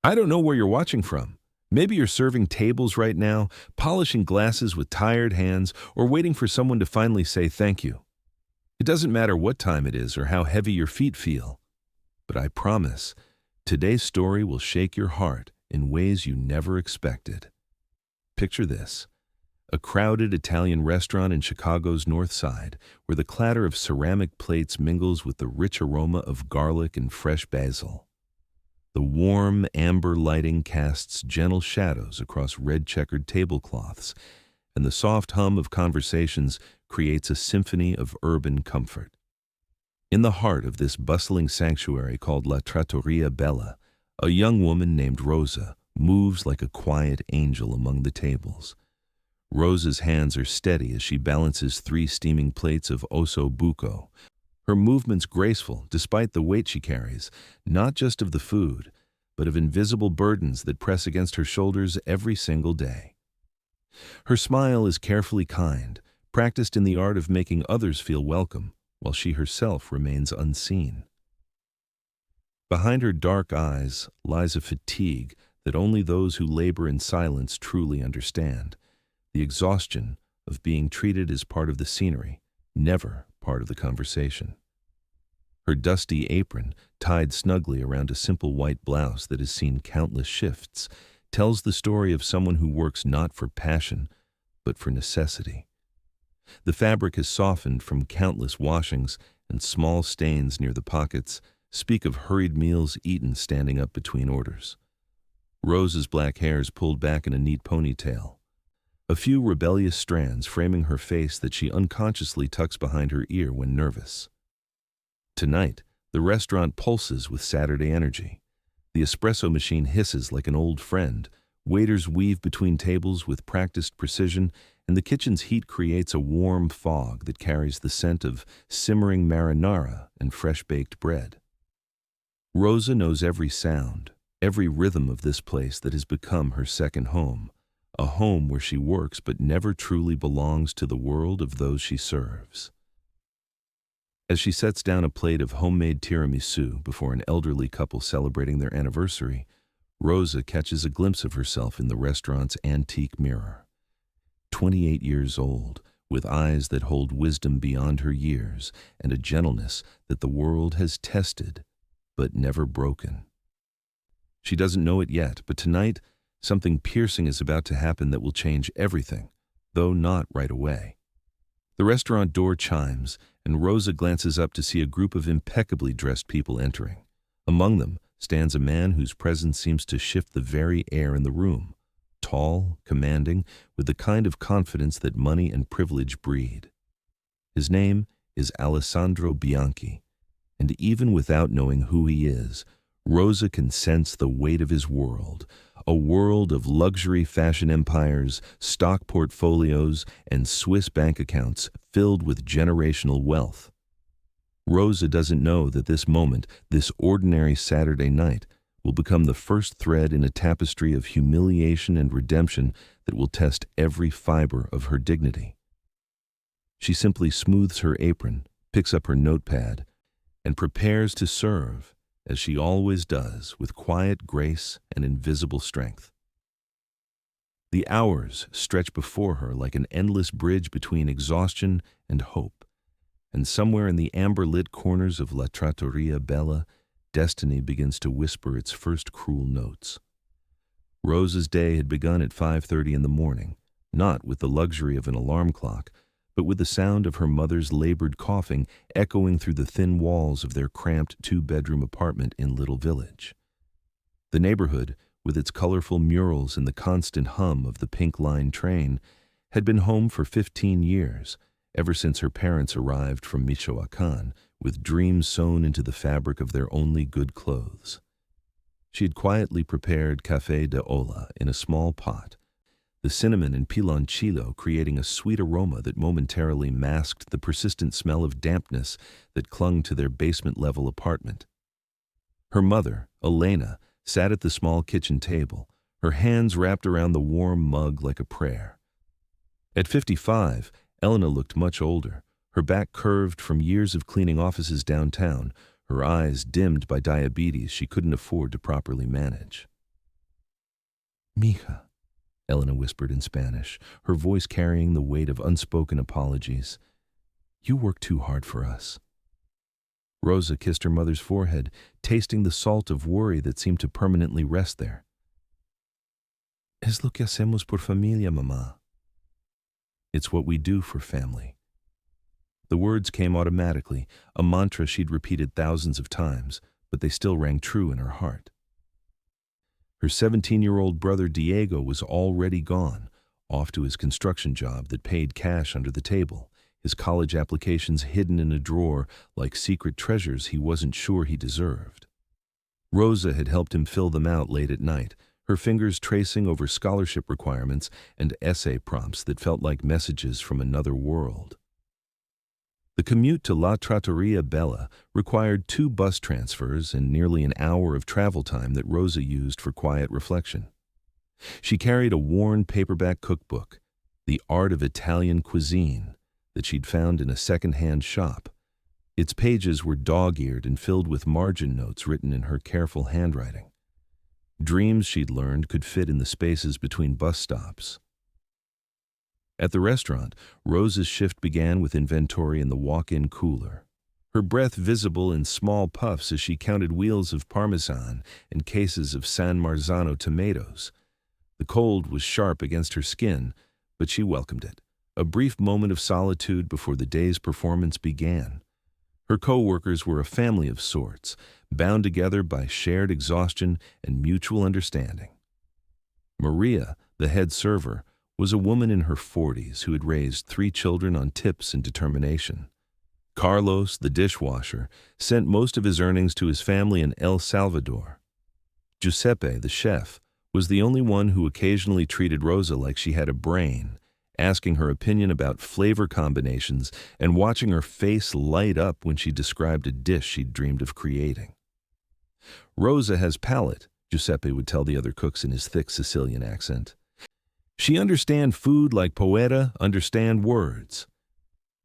I don't know where you're watching from. Maybe you're serving tables right now, polishing glasses with tired hands, or waiting for someone to finally say thank you. It doesn't matter what time it is or how heavy your feet feel. But I promise, today's story will shake your heart in ways you never expected. Picture this: a crowded Italian restaurant in Chicago's North Side, where the clatter of ceramic plates mingles with the rich aroma of garlic and fresh basil. The warm, amber lighting casts gentle shadows across red-checkered tablecloths, and the soft hum of conversations creates a symphony of urban comfort. In the heart of this bustling sanctuary called La Trattoria Bella, a young woman named Rosa moves like a quiet angel among the tables. Rosa's hands are steady as she balances 3 steaming plates of osso buco. Her movements graceful despite the weight she carries, not just of the food, but of invisible burdens that press against her shoulders every single day. Her smile is carefully kind, practiced in the art of making others feel welcome, while she herself remains unseen. Behind her dark eyes lies a fatigue that only those who labor in silence truly understand, the exhaustion of being treated as part of the scenery, never part of the conversation. Her dusty apron, tied snugly around a simple white blouse that has seen countless shifts, tells the story of someone who works not for passion, but for necessity. The fabric has softened from countless washings, and small stains near the pockets speak of hurried meals eaten standing up between orders. Rose's black hair is pulled back in a neat ponytail, a few rebellious strands framing her face that she unconsciously tucks behind her ear when nervous. Tonight, the restaurant pulses with Saturday energy. The espresso machine hisses like an old friend, waiters weave between tables with practiced precision, and the kitchen's heat creates a warm fog that carries the scent of simmering marinara and fresh-baked bread. Rosa knows every sound, every rhythm of this place that has become her second home, a home where she works but never truly belongs to the world of those she serves. As she sets down a plate of homemade tiramisu before an elderly couple celebrating their anniversary, Rosa catches a glimpse of herself in the restaurant's antique mirror. 28 years old, with eyes that hold wisdom beyond her years and a gentleness that the world has tested but never broken. She doesn't know it yet, but tonight, something piercing is about to happen that will change everything, though not right away. The restaurant door chimes, and Rosa glances up to see a group of impeccably dressed people entering. Among them stands a man whose presence seems to shift the very air in the room, tall, commanding, with the kind of confidence that money and privilege breed. His name is Alessandro Bianchi, and even without knowing who he is, Rosa can sense the weight of his world, a world of luxury fashion empires, stock portfolios, and Swiss bank accounts filled with generational wealth. Rosa doesn't know that this moment, this ordinary Saturday night, will become the first thread in a tapestry of humiliation and redemption that will test every fiber of her dignity. She simply smooths her apron, picks up her notepad, and prepares to serve, as she always does, with quiet grace and invisible strength. The hours stretch before her like an endless bridge between exhaustion and hope, and somewhere in the amber-lit corners of La Trattoria Bella, destiny begins to whisper its first cruel notes. Rosa's day had begun at 5:30 in the morning, not with the luxury of an alarm clock, but with the sound of her mother's labored coughing echoing through the thin walls of their cramped 2-bedroom apartment in Little Village. The neighborhood, with its colorful murals and the constant hum of the Pink Line train, had been home for 15 years, ever since her parents arrived from Michoacán, with dreams sewn into the fabric of their only good clothes. She had quietly prepared café de olla in a small pot, the cinnamon and piloncillo creating a sweet aroma that momentarily masked the persistent smell of dampness that clung to their basement-level apartment. Her mother, Elena, sat at the small kitchen table, her hands wrapped around the warm mug like a prayer. At 55, Elena looked much older, her back curved from years of cleaning offices downtown, her eyes dimmed by diabetes she couldn't afford to properly manage. Mija, Elena whispered in Spanish, her voice carrying the weight of unspoken apologies. You work too hard for us. Rosa kissed her mother's forehead, tasting the salt of worry that seemed to permanently rest there. Es lo que hacemos por familia, mamá. It's what we do for family. The words came automatically, a mantra she'd repeated thousands of times, but they still rang true in her heart. Her 17-year-old brother Diego was already gone, off to his construction job that paid cash under the table, his college applications hidden in a drawer like secret treasures he wasn't sure he deserved. Rosa had helped him fill them out late at night, her fingers tracing over scholarship requirements and essay prompts that felt like messages from another world. The commute to La Trattoria Bella required 2 bus transfers and nearly an hour of travel time that Rosa used for quiet reflection. She carried a worn paperback cookbook, The Art of Italian Cuisine, that she'd found in a second-hand shop. Its pages were dog-eared and filled with margin notes written in her careful handwriting. Dreams she'd learned could fit in the spaces between bus stops. At the restaurant, Rosa's shift began with inventory in the walk-in cooler, her breath visible in small puffs as she counted wheels of Parmesan and cases of San Marzano tomatoes. The cold was sharp against her skin, but she welcomed it, a brief moment of solitude before the day's performance began. Her co-workers were a family of sorts, bound together by shared exhaustion and mutual understanding. Maria, the head server, was a woman in her 40s who had raised 3 children on tips and determination. Carlos, the dishwasher, sent most of his earnings to his family in El Salvador. Giuseppe, the chef, was the only one who occasionally treated Rosa like she had a brain, asking her opinion about flavor combinations and watching her face light up when she described a dish she'd dreamed of creating. Rosa has palate, Giuseppe would tell the other cooks in his thick Sicilian accent. She understand food like poeta understand words.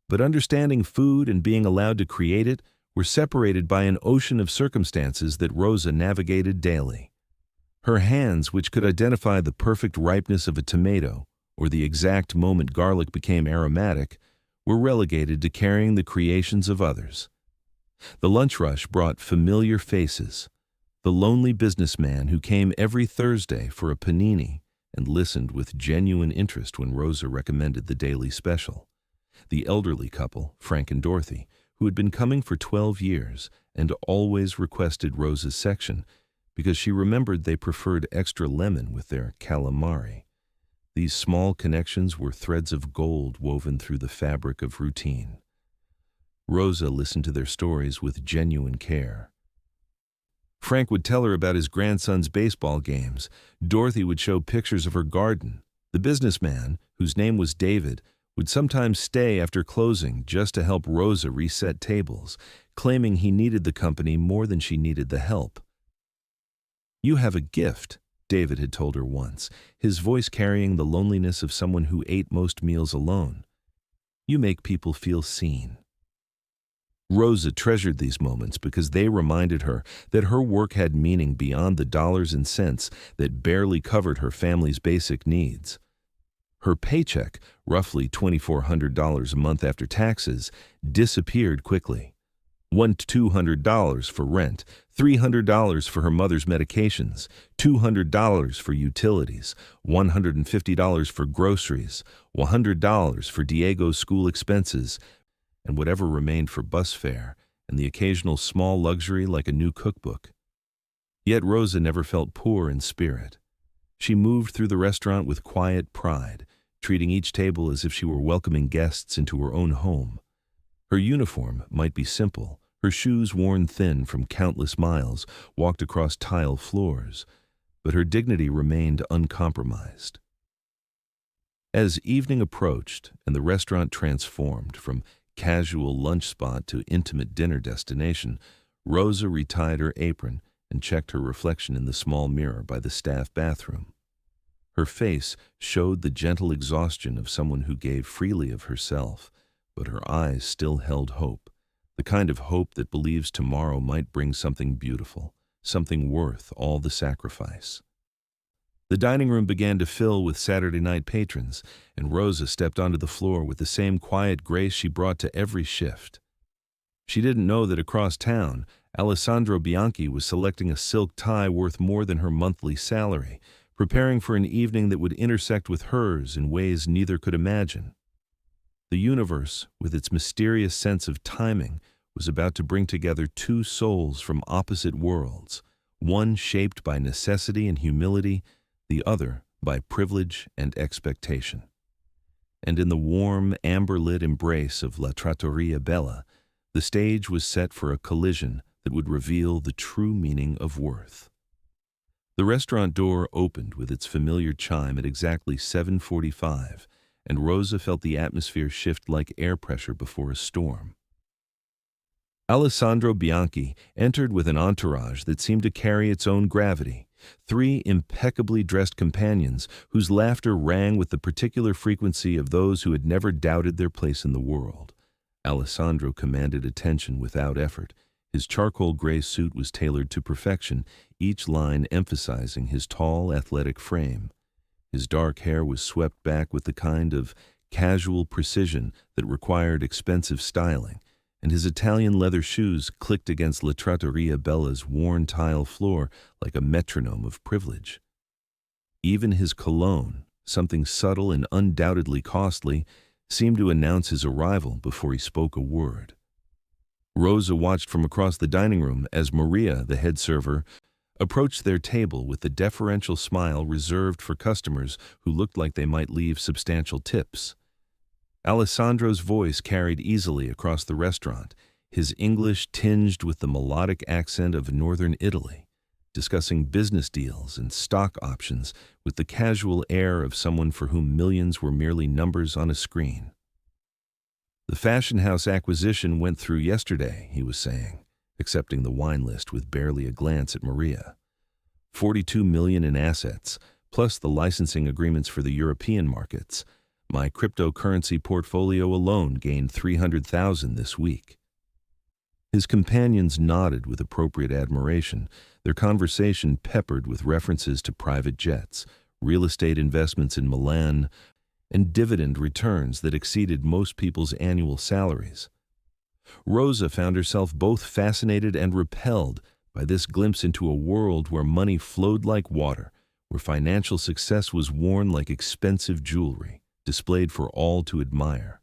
But understanding food and being allowed to create it were separated by an ocean of circumstances that Rosa navigated daily. Her hands, which could identify the perfect ripeness of a tomato or the exact moment garlic became aromatic, were relegated to carrying the creations of others. The lunch rush brought familiar faces, the lonely businessman who came every Thursday for a panini and listened with genuine interest when Rosa recommended the daily special, the elderly couple, Frank and Dorothy, who had been coming for 12 years and always requested Rosa's section because she remembered they preferred extra lemon with their calamari. These small connections were threads of gold woven through the fabric of routine. Rosa listened to their stories with genuine care. Frank would tell her about his grandson's baseball games. Dorothy would show pictures of her garden. The businessman, whose name was David, would sometimes stay after closing just to help Rosa reset tables, claiming he needed the company more than she needed the help. "You have a gift," David had told her once, his voice carrying the loneliness of someone who ate most meals alone. "You make people feel seen." Rosa treasured these moments because they reminded her that her work had meaning beyond the dollars and cents that barely covered her family's basic needs. Her paycheck, roughly $2,400 a month after taxes, disappeared quickly. $200 for rent, $300 for her mother's medications, $200 for utilities, $150 for groceries, $100 for Diego's school expenses, and whatever remained for bus fare and the occasional small luxury like a new cookbook. Yet Rosa never felt poor in spirit. She moved through the restaurant with quiet pride, treating each table as if she were welcoming guests into her own home. Her uniform might be simple, her shoes worn thin from countless miles, walked across tile floors, but her dignity remained uncompromised. As evening approached and the restaurant transformed from casual lunch spot to intimate dinner destination, Rosa retied her apron and checked her reflection in the small mirror by the staff bathroom. Her face showed the gentle exhaustion of someone who gave freely of herself, but her eyes still held hope, the kind of hope that believes tomorrow might bring something beautiful, something worth all the sacrifice. The dining room began to fill with Saturday night patrons, and Rosa stepped onto the floor with the same quiet grace she brought to every shift. She didn't know that across town, Alessandro Bianchi was selecting a silk tie worth more than her monthly salary, preparing for an evening that would intersect with hers in ways neither could imagine. The universe, with its mysterious sense of timing, was about to bring together two souls from opposite worlds, one shaped by necessity and humility, the other by privilege and expectation. And in the warm, amber-lit embrace of La Trattoria Bella, the stage was set for a collision that would reveal the true meaning of worth. The restaurant door opened with its familiar chime at exactly 7:45, and Rosa felt the atmosphere shift like air pressure before a storm. Alessandro Bianchi entered with an entourage that seemed to carry its own gravity, three impeccably dressed companions whose laughter rang with the particular frequency of those who had never doubted their place in the world. Alessandro commanded attention without effort. His charcoal gray suit was tailored to perfection, each line emphasizing his tall, athletic frame. His dark hair was swept back with the kind of casual precision that required expensive styling, and his Italian leather shoes clicked against La Trattoria Bella's worn tile floor like a metronome of privilege. Even his cologne, something subtle and undoubtedly costly, seemed to announce his arrival before he spoke a word. Rosa watched from across the dining room as Maria, the head server, approached their table with the deferential smile reserved for customers who looked like they might leave substantial tips. Alessandro's voice carried easily across the restaurant, his English tinged with the melodic accent of northern Italy, discussing business deals and stock options with the casual air of someone for whom millions were merely numbers on a screen. "The fashion house acquisition went through yesterday," he was saying, accepting the wine list with barely a glance at Maria. $42 million in assets, plus the licensing agreements for the European markets. My cryptocurrency portfolio alone gained $300,000 this week. His companions nodded with appropriate admiration, their conversation peppered with references to private jets, real estate investments in Milan, and dividend returns that exceeded most people's annual salaries. Rosa found herself both fascinated and repelled by this glimpse into a world where money flowed like water, where financial success was worn like expensive jewelry, displayed for all to admire.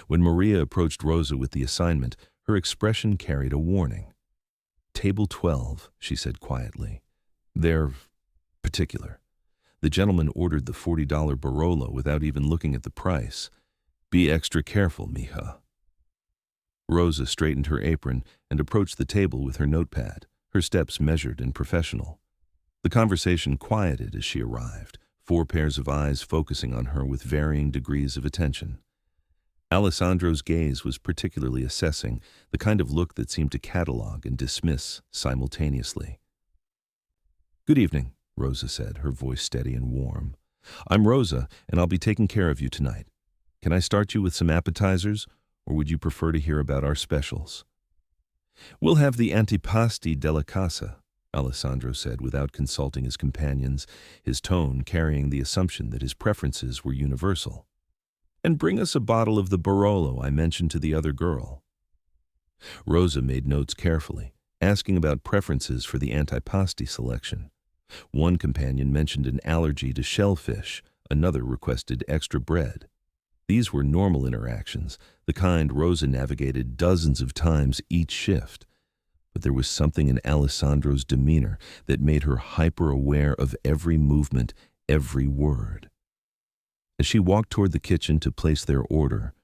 When Maria approached Rosa with the assignment, her expression carried a warning. "Table 12, she said quietly. "They're particular. The gentleman ordered the $40 Barolo without even looking at the price. Be extra careful, mija." Rosa straightened her apron and approached the table with her notepad, her steps measured and professional. The conversation quieted as she arrived, four pairs of eyes focusing on her with varying degrees of attention. Alessandro's gaze was particularly assessing, the kind of look that seemed to catalog and dismiss simultaneously. "Good evening," Rosa said, her voice steady and warm. "I'm Rosa, and I'll be taking care of you tonight. Can I start you with some appetizers, or would you prefer to hear about our specials?" "We'll have the antipasti della casa," Alessandro said without consulting his companions, his tone carrying the assumption that his preferences were universal. "And bring us a bottle of the Barolo I mentioned to the other girl." Rosa made notes carefully, asking about preferences for the antipasti selection. One companion mentioned an allergy to shellfish, another requested extra bread. These were normal interactions, the kind Rosa navigated dozens of times each shift. But there was something in Alessandro's demeanor that made her hyper-aware of every movement, every word. As she walked toward the kitchen to place their order,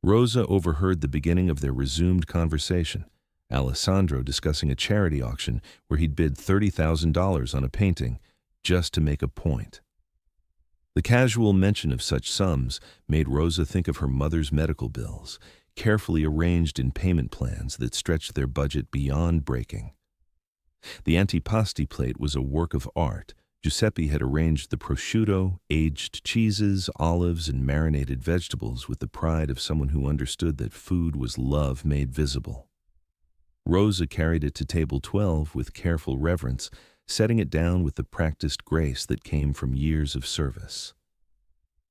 Rosa overheard the beginning of their resumed conversation, Alessandro discussing a charity auction where he'd bid $30,000 on a painting just to make a point. The casual mention of such sums made Rosa think of her mother's medical bills, carefully arranged in payment plans that stretched their budget beyond breaking. The antipasti plate was a work of art. Giuseppe had arranged the prosciutto, aged cheeses, olives, and marinated vegetables with the pride of someone who understood that food was love made visible. Rosa carried it to table 12 with careful reverence, setting it down with the practiced grace that came from years of service.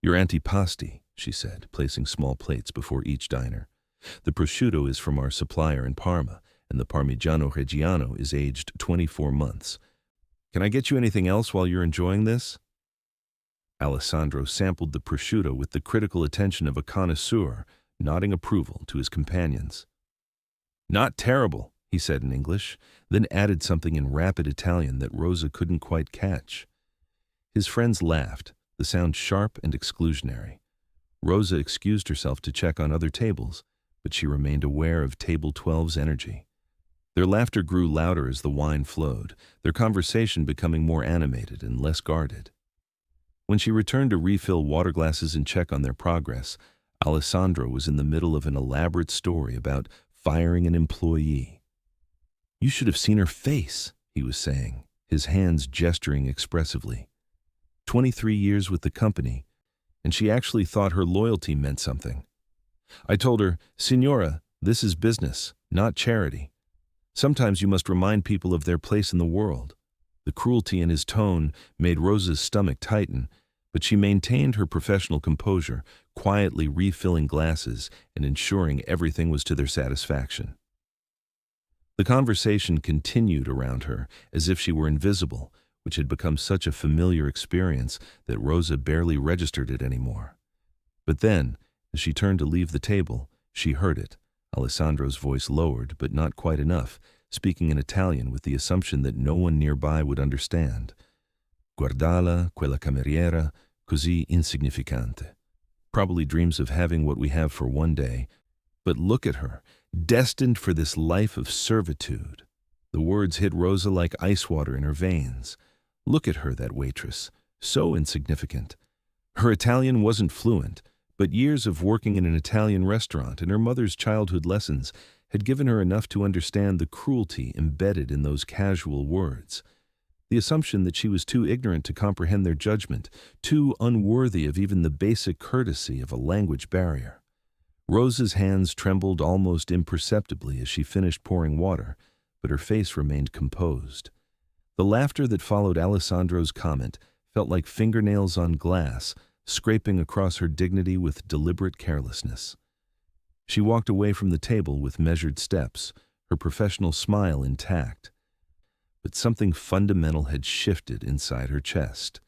"Your antipasti," she said, placing small plates before each diner. "The prosciutto is from our supplier in Parma, and the Parmigiano Reggiano is aged 24 months. Can I get you anything else while you're enjoying this?" Alessandro sampled the prosciutto with the critical attention of a connoisseur, nodding approval to his companions. "Not terrible," he said in English, then added something in rapid Italian that Rosa couldn't quite catch. His friends laughed, the sound sharp and exclusionary. Rosa excused herself to check on other tables, but she remained aware of Table 12's energy. Their laughter grew louder as the wine flowed, their conversation becoming more animated and less guarded. When she returned to refill water glasses and check on their progress, Alessandro was in the middle of an elaborate story about firing an employee. "You should have seen her face," he was saying, his hands gesturing expressively. 23 years with the company, and she actually thought her loyalty meant something. "I told her, 'Signora, this is business, not charity. Sometimes you must remind people of their place in the world.'" The cruelty in his tone made Rosa's stomach tighten, but she maintained her professional composure, quietly refilling glasses and ensuring everything was to their satisfaction. The conversation continued around her as if she were invisible, which had become such a familiar experience that Rosa barely registered it anymore. But then, as she turned to leave the table, she heard it, Alessandro's voice lowered, but not quite enough, speaking in Italian with the assumption that no one nearby would understand. "Guardala, quella cameriera, così insignificante. Probably dreams of having what we have for one day, but look at her, destined for this life of servitude." The words hit Rosa like ice water in her veins. Look at her, that waitress, so insignificant. Her Italian wasn't fluent, but years of working in an Italian restaurant and her mother's childhood lessons had given her enough to understand the cruelty embedded in those casual words. The assumption that she was too ignorant to comprehend their judgment, too unworthy of even the basic courtesy of a language barrier. Rosa's hands trembled almost imperceptibly as she finished pouring water, but her face remained composed. The laughter that followed Alessandro's comment felt like fingernails on glass, scraping across her dignity with deliberate carelessness. She walked away from the table with measured steps, her professional smile intact. But something fundamental had shifted inside her chest.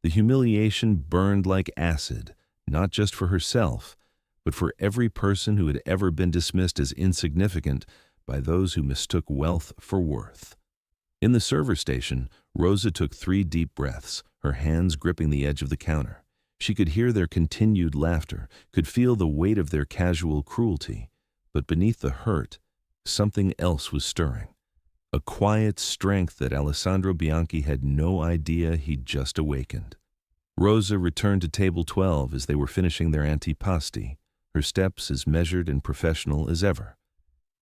The humiliation burned like acid, not just for herself, but for every person who had ever been dismissed as insignificant by those who mistook wealth for worth. In the server station, Rosa took 3 deep breaths, her hands gripping the edge of the counter. She could hear their continued laughter, could feel the weight of their casual cruelty, but beneath the hurt, something else was stirring. A quiet strength that Alessandro Bianchi had no idea he'd just awakened. Rosa returned to table 12 as they were finishing their antipasti, her steps as measured and professional as ever.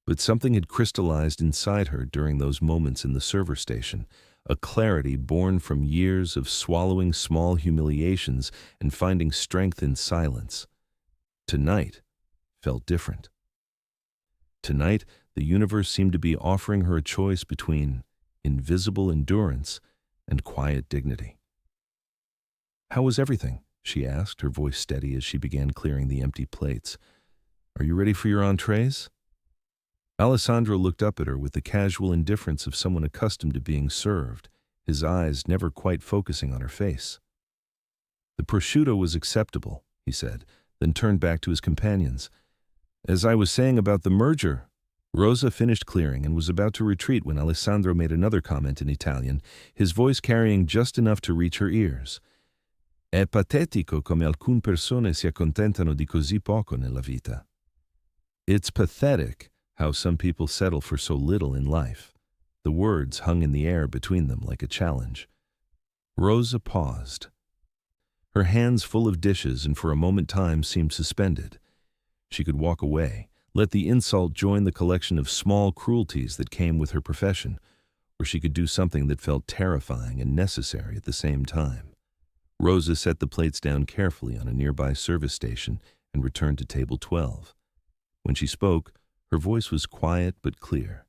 But something had crystallized inside her during those moments in the server station, a clarity born from years of swallowing small humiliations and finding strength in silence. Tonight felt different. Tonight, the universe seemed to be offering her a choice between invisible endurance and quiet dignity. "How was everything?" she asked, her voice steady as she began clearing the empty plates. "Are you ready for your entrees?" Alessandro looked up at her with the casual indifference of someone accustomed to being served, his eyes never quite focusing on her face. "The prosciutto was acceptable," he said, then turned back to his companions. "As I was saying about the merger..." Rosa finished clearing and was about to retreat when Alessandro made another comment in Italian, his voice carrying just enough to reach her ears. "È patetico come alcune persone si accontentano di così poco nella vita." It's pathetic how some people settle for so little in life. The words hung in the air between them like a challenge. Rosa paused. Her hands full of dishes and for a moment time seemed suspended. She could walk away, let the insult join the collection of small cruelties that came with her profession, or she could do something that felt terrifying and necessary at the same time. Rosa set the plates down carefully on a nearby service station and returned to table 12. When she spoke, her voice was quiet but clear,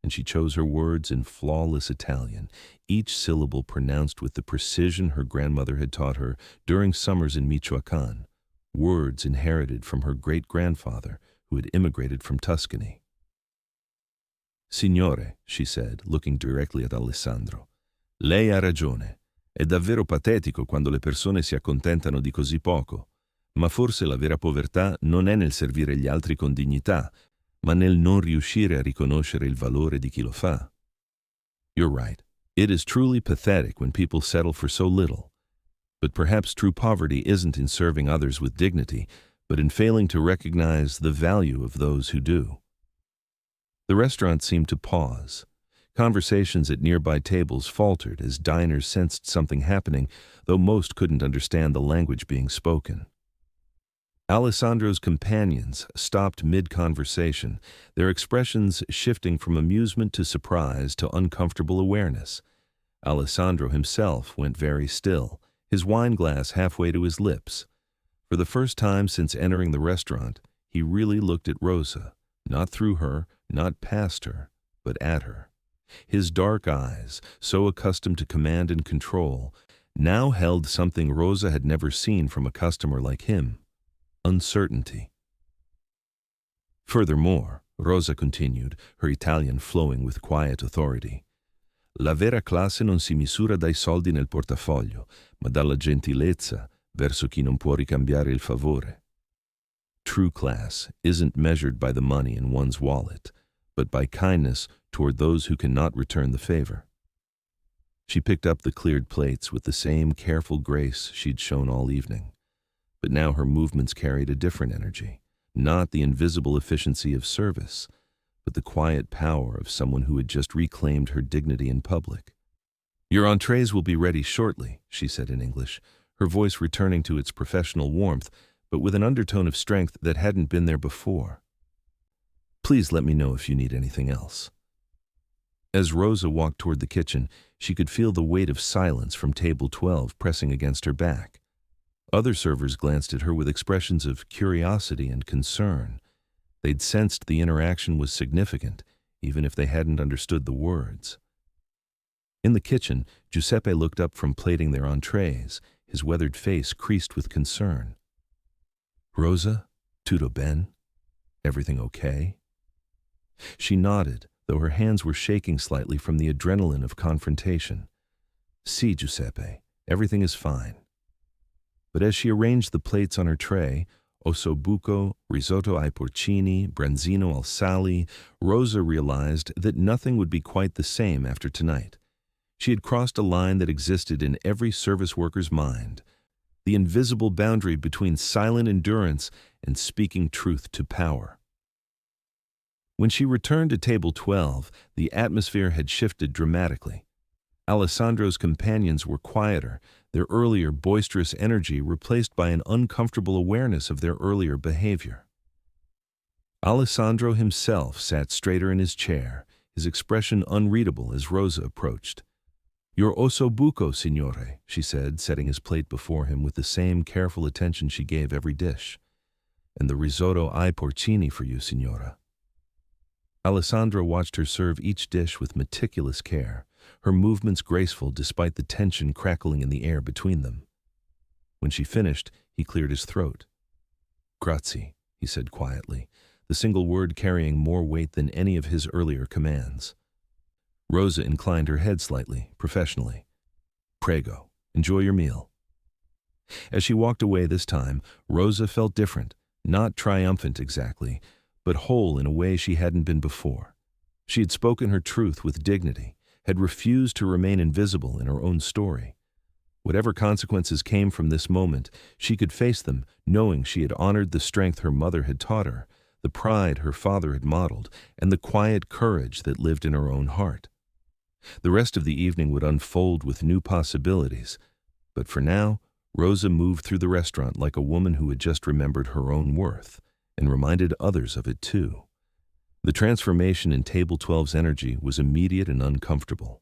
and she chose her words in flawless Italian, each syllable pronounced with the precision her grandmother had taught her during summers in Michoacán, words inherited from her great-grandfather who had immigrated from Tuscany. Signore, she said, looking directly at Alessandro, lei ha ragione. È davvero patetico quando le persone si accontentano di così poco, ma forse la vera povertà non è nel servire gli altri con dignità, ma nel non riuscire a riconoscere il valore di chi lo fa. You're right. It is truly pathetic when people settle for so little. But perhaps true poverty isn't in serving others with dignity, but in failing to recognize the value of those who do. The restaurant seemed to pause. Conversations at nearby tables faltered as diners sensed something happening, though most couldn't understand the language being spoken. Alessandro's companions stopped mid-conversation, their expressions shifting from amusement to surprise to uncomfortable awareness. Alessandro himself went very still, his wine glass halfway to his lips. For the first time since entering the restaurant, he really looked at Rosa, not through her, not past her, but at her. His dark eyes, so accustomed to command and control, now held something Rosa had never seen from a customer like him: uncertainty. Furthermore, Rosa continued, her Italian flowing with quiet authority, la vera classe non si misura dai soldi nel portafoglio, ma dalla gentilezza verso chi non può ricambiare il favore. True class isn't measured by the money in one's wallet, but by kindness toward those who cannot return the favor. She picked up the cleared plates with the same careful grace she'd shown all evening. But now her movements carried a different energy, not the invisible efficiency of service, but the quiet power of someone who had just reclaimed her dignity in public. Your entrees will be ready shortly, she said in English, her voice returning to its professional warmth, but with an undertone of strength that hadn't been there before. Please let me know if you need anything else. As Rosa walked toward the kitchen, she could feel the weight of silence from table 12 pressing against her back. Other servers glanced at her with expressions of curiosity and concern. They'd sensed the interaction was significant, even if they hadn't understood the words. In the kitchen, Giuseppe looked up from plating their entrees, his weathered face creased with concern. Rosa? Tutto ben? Everything okay? She nodded, though her hands were shaking slightly from the adrenaline of confrontation. Si, Giuseppe, everything is fine. But as she arranged the plates on her tray, ossobuco, risotto ai porcini, branzino al sali, Rosa realized that nothing would be quite the same after tonight. She had crossed a line that existed in every service worker's mind, the invisible boundary between silent endurance and speaking truth to power. When she returned to table 12, the atmosphere had shifted dramatically. Alessandro's companions were quieter, their earlier boisterous energy replaced by an uncomfortable awareness of their earlier behavior. Alessandro himself sat straighter in his chair, his expression unreadable as Rosa approached. Your ossobuco, signore, she said, setting his plate before him with the same careful attention she gave every dish. And the risotto ai porcini for you, signora. Alessandro watched her serve each dish with meticulous care, her movements graceful despite the tension crackling in the air between them. When she finished, he cleared his throat. Grazie, he said quietly, the single word carrying more weight than any of his earlier commands. Rosa inclined her head slightly, professionally. Prego, enjoy your meal. As she walked away this time, Rosa felt different, not triumphant exactly, but whole in a way she hadn't been before. She had spoken her truth with dignity, had refused to remain invisible in her own story. Whatever consequences came from this moment, she could face them, knowing she had honored the strength her mother had taught her, the pride her father had modeled, and the quiet courage that lived in her own heart. The rest of the evening would unfold with new possibilities, but for now, Rosa moved through the restaurant like a woman who had just remembered her own worth, and reminded others of it too. The transformation in Table 12's energy was immediate and uncomfortable.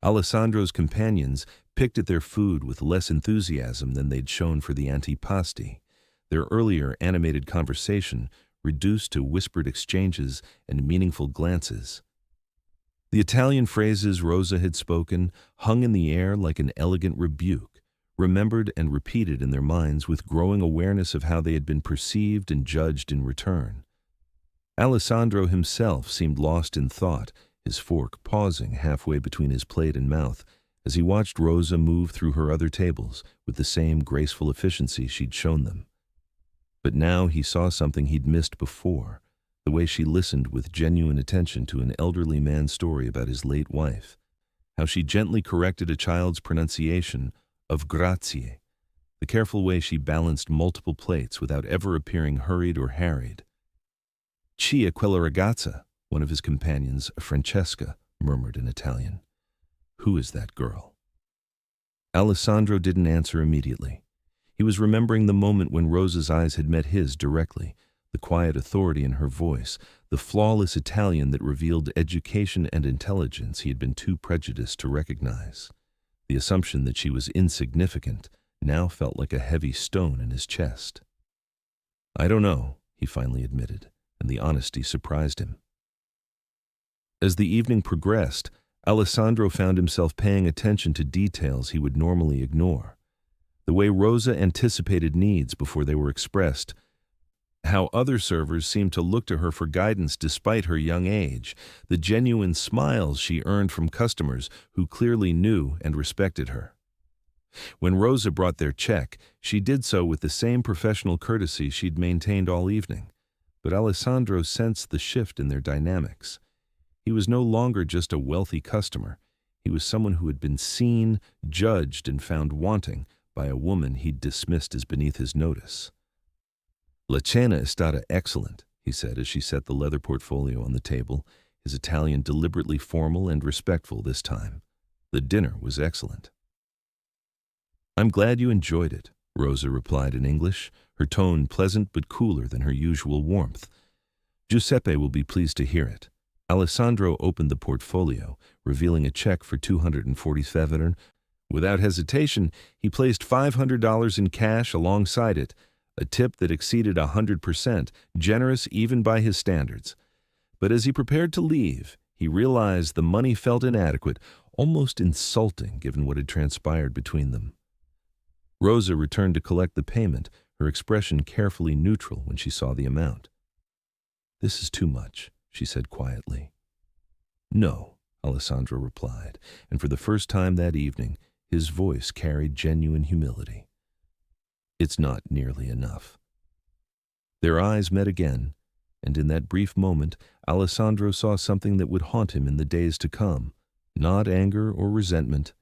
Alessandro's companions picked at their food with less enthusiasm than they'd shown for the antipasti, their earlier animated conversation reduced to whispered exchanges and meaningful glances. The Italian phrases Rosa had spoken hung in the air like an elegant rebuke, remembered and repeated in their minds with growing awareness of how they had been perceived and judged in return. Alessandro himself seemed lost in thought, his fork pausing halfway between his plate and mouth as he watched Rosa move through her other tables with the same graceful efficiency she'd shown them. But now he saw something he'd missed before, the way she listened with genuine attention to an elderly man's story about his late wife, how she gently corrected a child's pronunciation of grazie, the careful way she balanced multiple plates without ever appearing hurried or harried. "Chi è quella ragazza," one of his companions, Francesca, murmured in Italian. "Who is that girl?" Alessandro didn't answer immediately. He was remembering the moment when Rosa's eyes had met his directly, the quiet authority in her voice, the flawless Italian that revealed education and intelligence he had been too prejudiced to recognize. The assumption that she was insignificant now felt like a heavy stone in his chest. "I don't know," he finally admitted, and the honesty surprised him. As the evening progressed, Alessandro found himself paying attention to details he would normally ignore. The way Rosa anticipated needs before they were expressed, how other servers seemed to look to her for guidance despite her young age, the genuine smiles she earned from customers who clearly knew and respected her. When Rosa brought their check, she did so with the same professional courtesy she'd maintained all evening, but Alessandro sensed the shift in their dynamics. He was no longer just a wealthy customer. He was someone who had been seen, judged, and found wanting by a woman he'd dismissed as beneath his notice. "La cena è stata excellent," he said as she set the leather portfolio on the table, his Italian deliberately formal and respectful this time. "The dinner was excellent." "I'm glad you enjoyed it," Rosa replied in English, her tone pleasant but cooler than her usual warmth. "Giuseppe will be pleased to hear it." Alessandro opened the portfolio, revealing a check for $247. Without hesitation, he placed $500 in cash alongside it, a tip that exceeded 100%, generous even by his standards. But as he prepared to leave, he realized the money felt inadequate, almost insulting given what had transpired between them. Rosa returned to collect the payment, her expression carefully neutral when she saw the amount. "This is too much," she said quietly. "No," Alessandro replied, and for the first time that evening, his voice carried genuine humility. "It's not nearly enough." Their eyes met again, and in that brief moment, Alessandro saw something that would haunt him in the days to come. Not anger or resentment,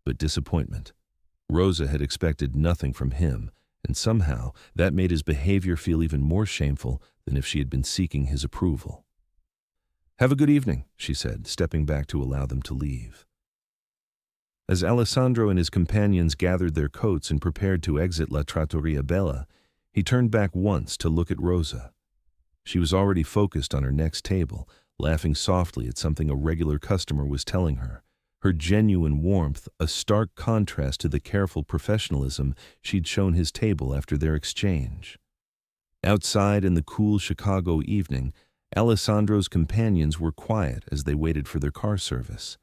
but disappointment. Rosa had expected nothing from him, and somehow that made his behavior feel even more shameful than if she had been seeking his approval. "Have a good evening," she said, stepping back to allow them to leave. As Alessandro and his companions gathered their coats and prepared to exit La Trattoria Bella, he turned back once to look at Rosa. She was already focused on her next table, laughing softly at something a regular customer was telling her, her genuine warmth a stark contrast to the careful professionalism she'd shown his table after their exchange. Outside in the cool Chicago evening, Alessandro's companions were quiet as they waited for their car service.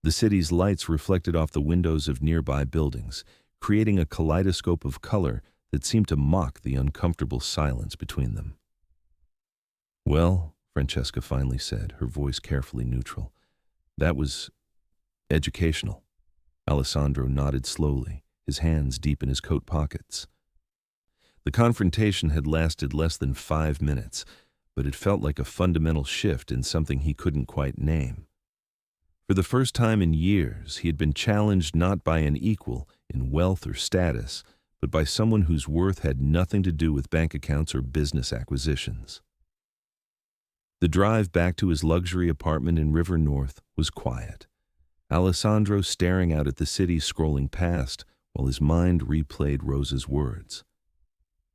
The city's lights reflected off the windows of nearby buildings, creating a kaleidoscope of color that seemed to mock the uncomfortable silence between them. "Well," Francesca finally said, her voice carefully neutral, "that was educational." Alessandro nodded slowly, his hands deep in his coat pockets. The confrontation had lasted less than 5 minutes, but it felt like a fundamental shift in something he couldn't quite name. For the first time in years, he had been challenged not by an equal in wealth or status, but by someone whose worth had nothing to do with bank accounts or business acquisitions. The drive back to his luxury apartment in River North was quiet. Alessandro staring out at the city scrolling past while his mind replayed Rosa's words.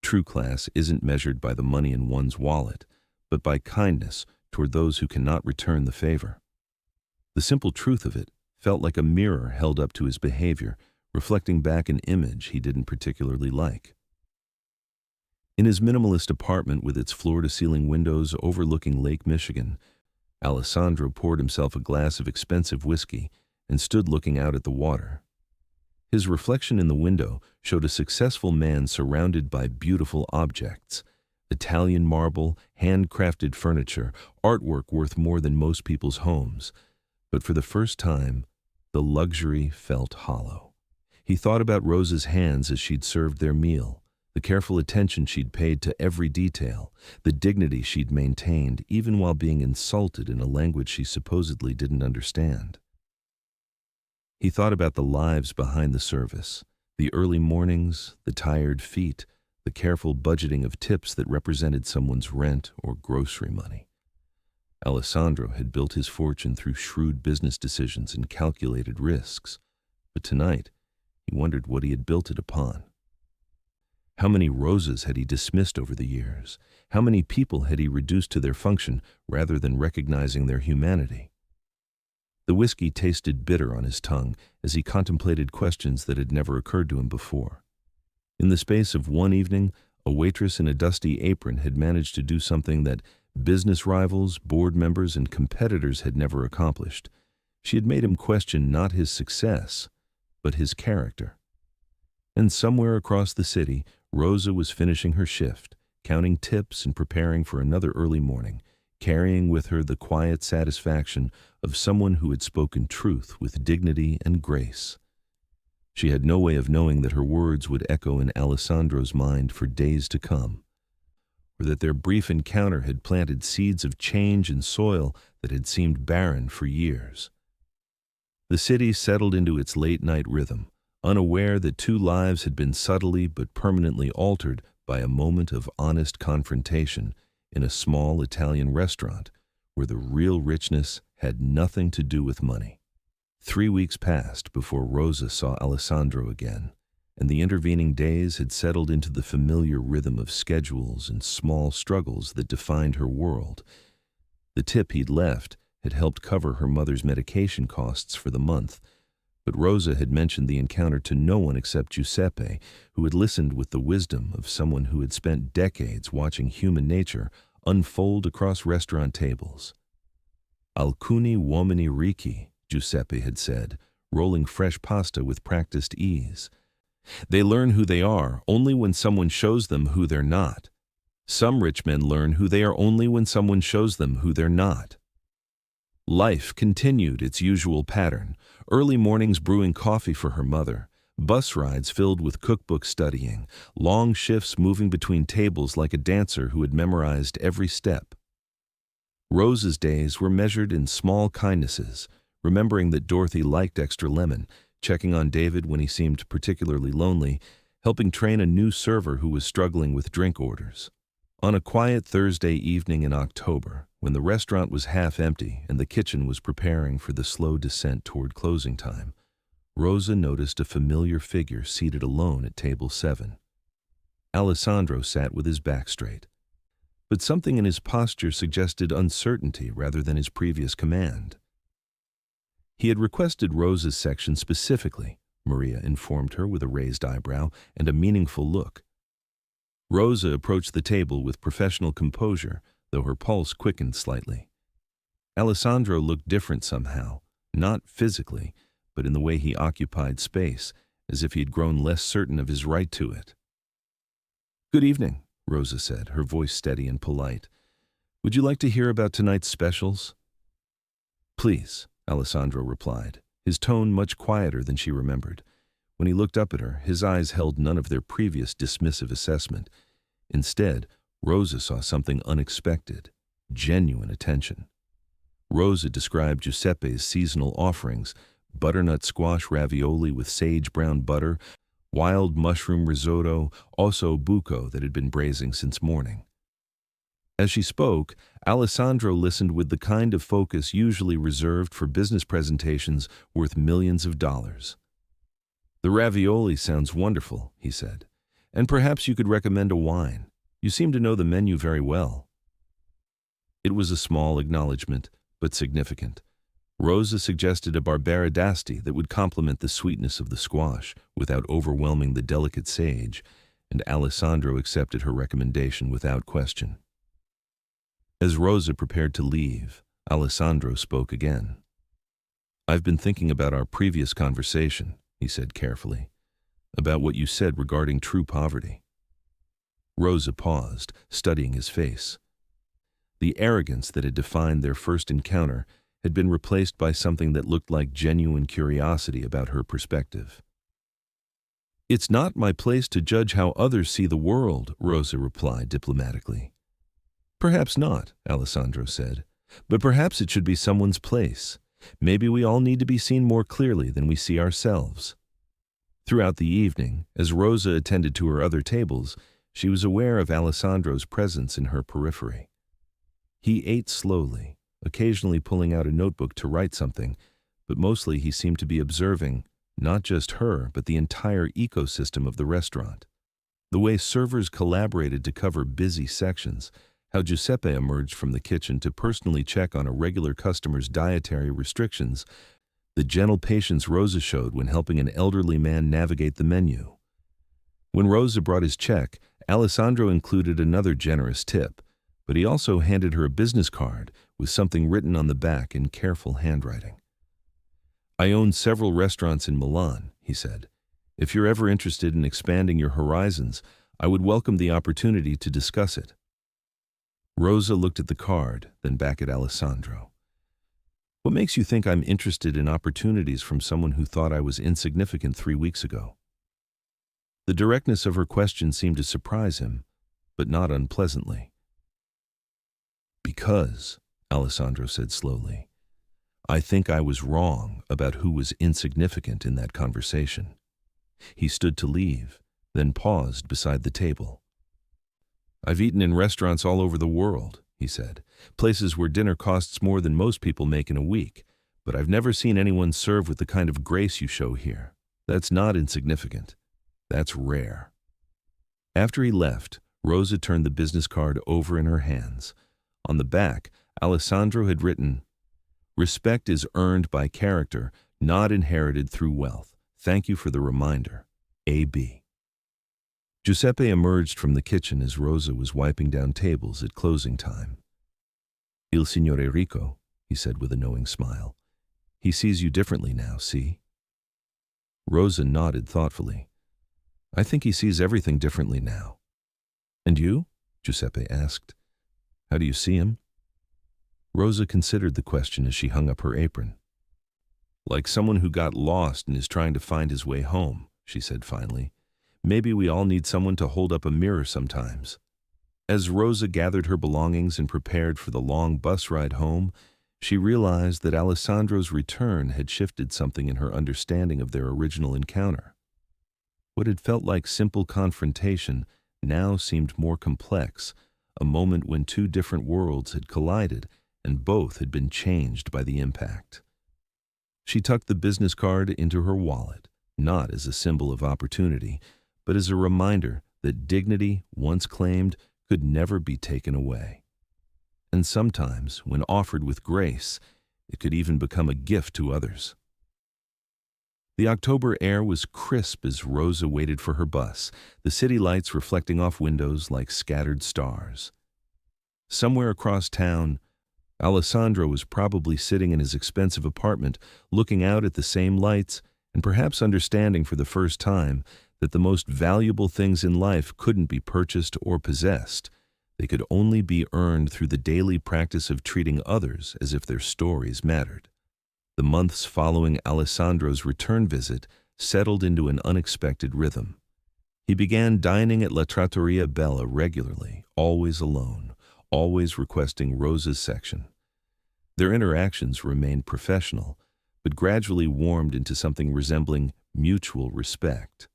True class isn't measured by the money in one's wallet, but by kindness toward those who cannot return the favor. The simple truth of it felt like a mirror held up to his behavior, reflecting back an image he didn't particularly like. In his minimalist apartment with its floor-to-ceiling windows overlooking Lake Michigan, Alessandro poured himself a glass of expensive whiskey and stood looking out at the water. His reflection in the window showed a successful man surrounded by beautiful objects: Italian marble, handcrafted furniture, artwork worth more than most people's homes. But for the first time, the luxury felt hollow. He thought about Rosa's hands as she'd served their meal, the careful attention she'd paid to every detail, the dignity she'd maintained even while being insulted in a language she supposedly didn't understand. He thought about the lives behind the service, the early mornings, the tired feet, the careful budgeting of tips that represented someone's rent or grocery money. Alessandro had built his fortune through shrewd business decisions and calculated risks, but tonight he wondered what he had built it upon. How many Rosas had he dismissed over the years? How many people had he reduced to their function rather than recognizing their humanity? The whiskey tasted bitter on his tongue as he contemplated questions that had never occurred to him before. In the space of one evening, a waitress in a dusty apron had managed to do something that business rivals, board members, and competitors had never accomplished. She had made him question not his success, but his character. And somewhere across the city, Rosa was finishing her shift, counting tips and preparing for another early morning, carrying with her the quiet satisfaction of someone who had spoken truth with dignity and grace. She had no way of knowing that her words would echo in Alessandro's mind for days to come, or that their brief encounter had planted seeds of change in soil that had seemed barren for years. The city settled into its late-night rhythm, unaware that two lives had been subtly but permanently altered by a moment of honest confrontation in a small Italian restaurant where the real richness had nothing to do with money. 3 weeks passed before Rosa saw Alessandro again, and the intervening days had settled into the familiar rhythm of schedules and small struggles that defined her world. The tip he'd left had helped cover her mother's medication costs for the month, but Rosa had mentioned the encounter to no one except Giuseppe, who had listened with the wisdom of someone who had spent decades watching human nature unfold across restaurant tables. "Alcuni uomini ricchi," Giuseppe had said, rolling fresh pasta with practiced ease. "They learn who they are only when someone shows them who they're not. Some rich men learn who they are only when someone shows them who they're not." Life continued its usual pattern: early mornings brewing coffee for her mother, bus rides filled with cookbook studying, long shifts moving between tables like a dancer who had memorized every step. Rosa's days were measured in small kindnesses, remembering that Dorothy liked extra lemon, checking on David when he seemed particularly lonely, helping train a new server who was struggling with drink orders. On a quiet Thursday evening in October, when the restaurant was half empty and the kitchen was preparing for the slow descent toward closing time, Rosa noticed a familiar figure seated alone at table 7. Alessandro sat with his back straight, but something in his posture suggested uncertainty rather than his previous command. He had requested Rosa's section specifically, Maria informed her with a raised eyebrow and a meaningful look. Rosa approached the table with professional composure, though her pulse quickened slightly. Alessandro looked different somehow, not physically, but in the way he occupied space, as if he had grown less certain of his right to it. "Good evening," Rosa said, her voice steady and polite. "Would you like to hear about tonight's specials?" "Please," Alessandro replied, his tone much quieter than she remembered. When he looked up at her, his eyes held none of their previous dismissive assessment. Instead, Rosa saw something unexpected: genuine attention. Rosa described Giuseppe's seasonal offerings: butternut squash ravioli with sage brown butter, wild mushroom risotto, osso buco that had been braising since morning. As she spoke, Alessandro listened with the kind of focus usually reserved for business presentations worth millions of dollars. "The ravioli sounds wonderful," he said, "and perhaps you could recommend a wine. You seem to know the menu very well." It was a small acknowledgement, but significant. Rosa suggested a Barbera d'Asti that would complement the sweetness of the squash without overwhelming the delicate sage, and Alessandro accepted her recommendation without question. As Rosa prepared to leave, Alessandro spoke again. "I've been thinking about our previous conversation," he said carefully, "about what you said regarding true poverty." Rosa paused, studying his face. The arrogance that had defined their first encounter had been replaced by something that looked like genuine curiosity about her perspective. "It's not my place to judge how others see the world," Rosa replied diplomatically. "Perhaps not," Alessandro said, "but perhaps it should be someone's place. Maybe we all need to be seen more clearly than we see ourselves." Throughout the evening, as Rosa attended to her other tables, she was aware of Alessandro's presence in her periphery. He ate slowly, occasionally pulling out a notebook to write something, but mostly he seemed to be observing not just her, but the entire ecosystem of the restaurant. The way servers collaborated to cover busy sections, how Giuseppe emerged from the kitchen to personally check on a regular customer's dietary restrictions, the gentle patience Rosa showed when helping an elderly man navigate the menu. When Rosa brought his check, Alessandro included another generous tip, but he also handed her a business card with something written on the back in careful handwriting. "I own several restaurants in Milan," he said. "If you're ever interested in expanding your horizons, I would welcome the opportunity to discuss it." Rosa looked at the card, then back at Alessandro. "What makes you think I'm interested in opportunities from someone who thought I was insignificant 3 weeks ago?" The directness of her question seemed to surprise him, but not unpleasantly. "Because," Alessandro said slowly, "I think I was wrong about who was insignificant in that conversation." He stood to leave, then paused beside the table. "I've eaten in restaurants all over the world," he said, "places where dinner costs more than most people make in a week, but I've never seen anyone serve with the kind of grace you show here. That's not insignificant. That's rare." After he left, Rosa turned the business card over in her hands. On the back, Alessandro had written, "Respect is earned by character, not inherited through wealth. Thank you for the reminder. A.B." Giuseppe emerged from the kitchen as Rosa was wiping down tables at closing time. "Il Signore Rico," he said with a knowing smile. "He sees you differently now, see?" Rosa nodded thoughtfully. "I think he sees everything differently now." "And you?" Giuseppe asked. "How do you see him?" Rosa considered the question as she hung up her apron. "Like someone who got lost and is trying to find his way home," she said finally. "Maybe we all need someone to hold up a mirror sometimes." As Rosa gathered her belongings and prepared for the long bus ride home, she realized that Alessandro's return had shifted something in her understanding of their original encounter. What had felt like simple confrontation now seemed more complex, a moment when two different worlds had collided and both had been changed by the impact. She tucked the business card into her wallet, not as a symbol of opportunity, but as a reminder that dignity, once claimed, could never be taken away. And sometimes, when offered with grace, it could even become a gift to others. The October air was crisp as Rosa waited for her bus, the city lights reflecting off windows like scattered stars. Somewhere across town, Alessandro was probably sitting in his expensive apartment, looking out at the same lights and perhaps understanding for the first time that the most valuable things in life couldn't be purchased or possessed. They could only be earned through the daily practice of treating others as if their stories mattered. The months following Alessandro's return visit settled into an unexpected rhythm. He began dining at La Trattoria Bella regularly, always alone, always requesting Rosa's section. Their interactions remained professional, but gradually warmed into something resembling mutual respect.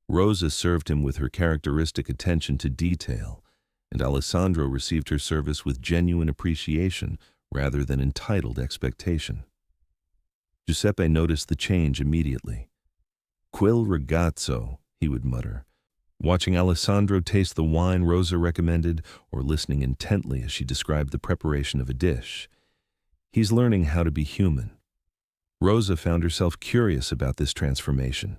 Rosa served him with her characteristic attention to detail, and Alessandro received her service with genuine appreciation rather than entitled expectation. Giuseppe noticed the change immediately. "Quel ragazzo," he would mutter, watching Alessandro taste the wine Rosa recommended or listening intently as she described the preparation of a dish. "He's learning how to be human." Rosa found herself curious about this transformation.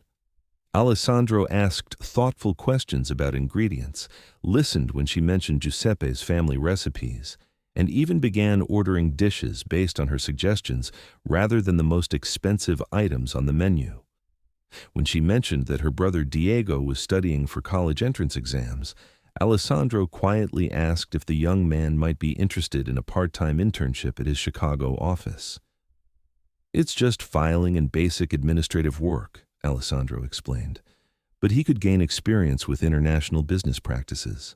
Alessandro asked thoughtful questions about ingredients, listened when she mentioned Giuseppe's family recipes, and even began ordering dishes based on her suggestions rather than the most expensive items on the menu. When she mentioned that her brother Diego was studying for college entrance exams, Alessandro quietly asked if the young man might be interested in a part-time internship at his Chicago office. "It's just filing and basic administrative work," Alessandro explained, "but he could gain experience with international business practices."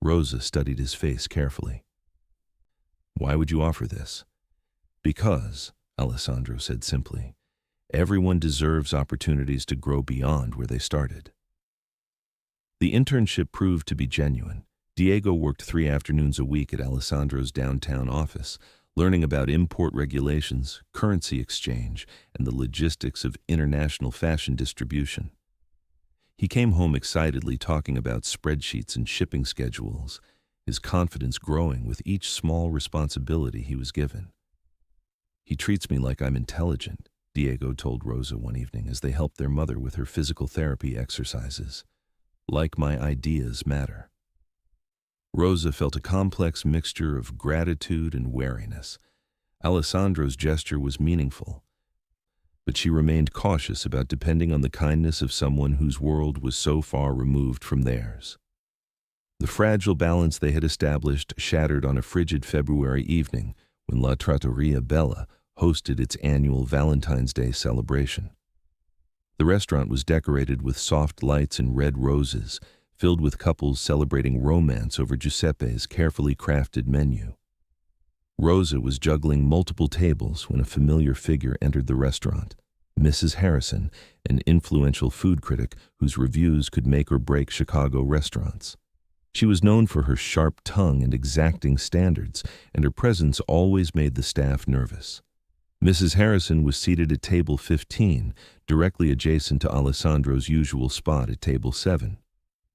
Rosa studied his face carefully. "Why would you offer this?" "Because," Alessandro said simply, "everyone deserves opportunities to grow beyond where they started." The internship proved to be genuine. Diego worked 3 afternoons a week at Alessandro's downtown office, learning about import regulations, currency exchange, and the logistics of international fashion distribution. He came home excitedly talking about spreadsheets and shipping schedules, his confidence growing with each small responsibility he was given. "He treats me like I'm intelligent," Diego told Rosa one evening as they helped their mother with her physical therapy exercises. "Like my ideas matter." Rosa felt a complex mixture of gratitude and wariness. Alessandro's gesture was meaningful, but she remained cautious about depending on the kindness of someone whose world was so far removed from theirs. The fragile balance they had established shattered on a frigid February evening when La Trattoria Bella hosted its annual Valentine's Day celebration. The restaurant was decorated with soft lights and red roses, filled with couples celebrating romance over Giuseppe's carefully crafted menu. Rosa was juggling multiple tables when a familiar figure entered the restaurant, Mrs. Harrison, an influential food critic whose reviews could make or break Chicago restaurants. She was known for her sharp tongue and exacting standards, and her presence always made the staff nervous. Mrs. Harrison was seated at table 15, directly adjacent to Alessandro's usual spot at table 7.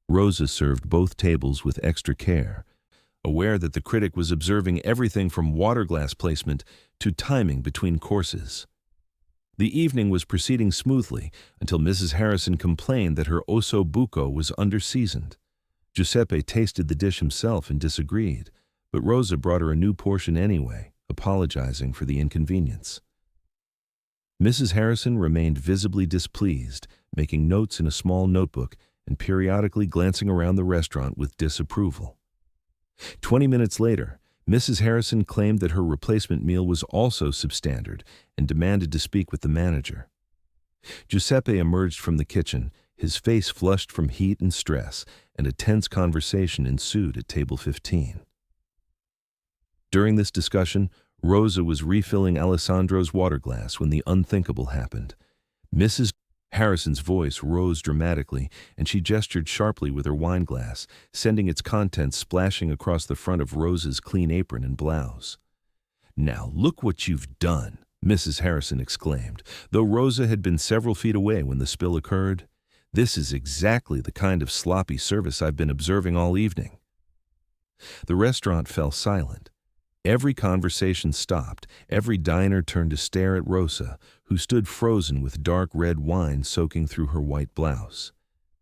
Rosa served both tables with extra care, aware that the critic was observing everything from water glass placement to timing between courses. The evening was proceeding smoothly until Mrs. Harrison complained that her osso buco was underseasoned. Giuseppe tasted the dish himself and disagreed, but Rosa brought her a new portion anyway, apologizing for the inconvenience. Mrs. Harrison remained visibly displeased, making notes in a small notebook and periodically glancing around the restaurant with disapproval. 20 minutes later, Mrs. Harrison claimed that her replacement meal was also substandard and demanded to speak with the manager. Giuseppe emerged from the kitchen, his face flushed from heat and stress, and a tense conversation ensued at table 15. During this discussion, Rosa was refilling Alessandro's water glass when the unthinkable happened. Mrs. Harrison's voice rose dramatically, and she gestured sharply with her wine glass, sending its contents splashing across the front of Rosa's clean apron and blouse. "Now look what you've done," Mrs. Harrison exclaimed, though Rosa had been several feet away when the spill occurred. "This is exactly the kind of sloppy service I've been observing all evening." The restaurant fell silent. Every conversation stopped. Every diner turned to stare at Rosa, who stood frozen with dark red wine soaking through her white blouse.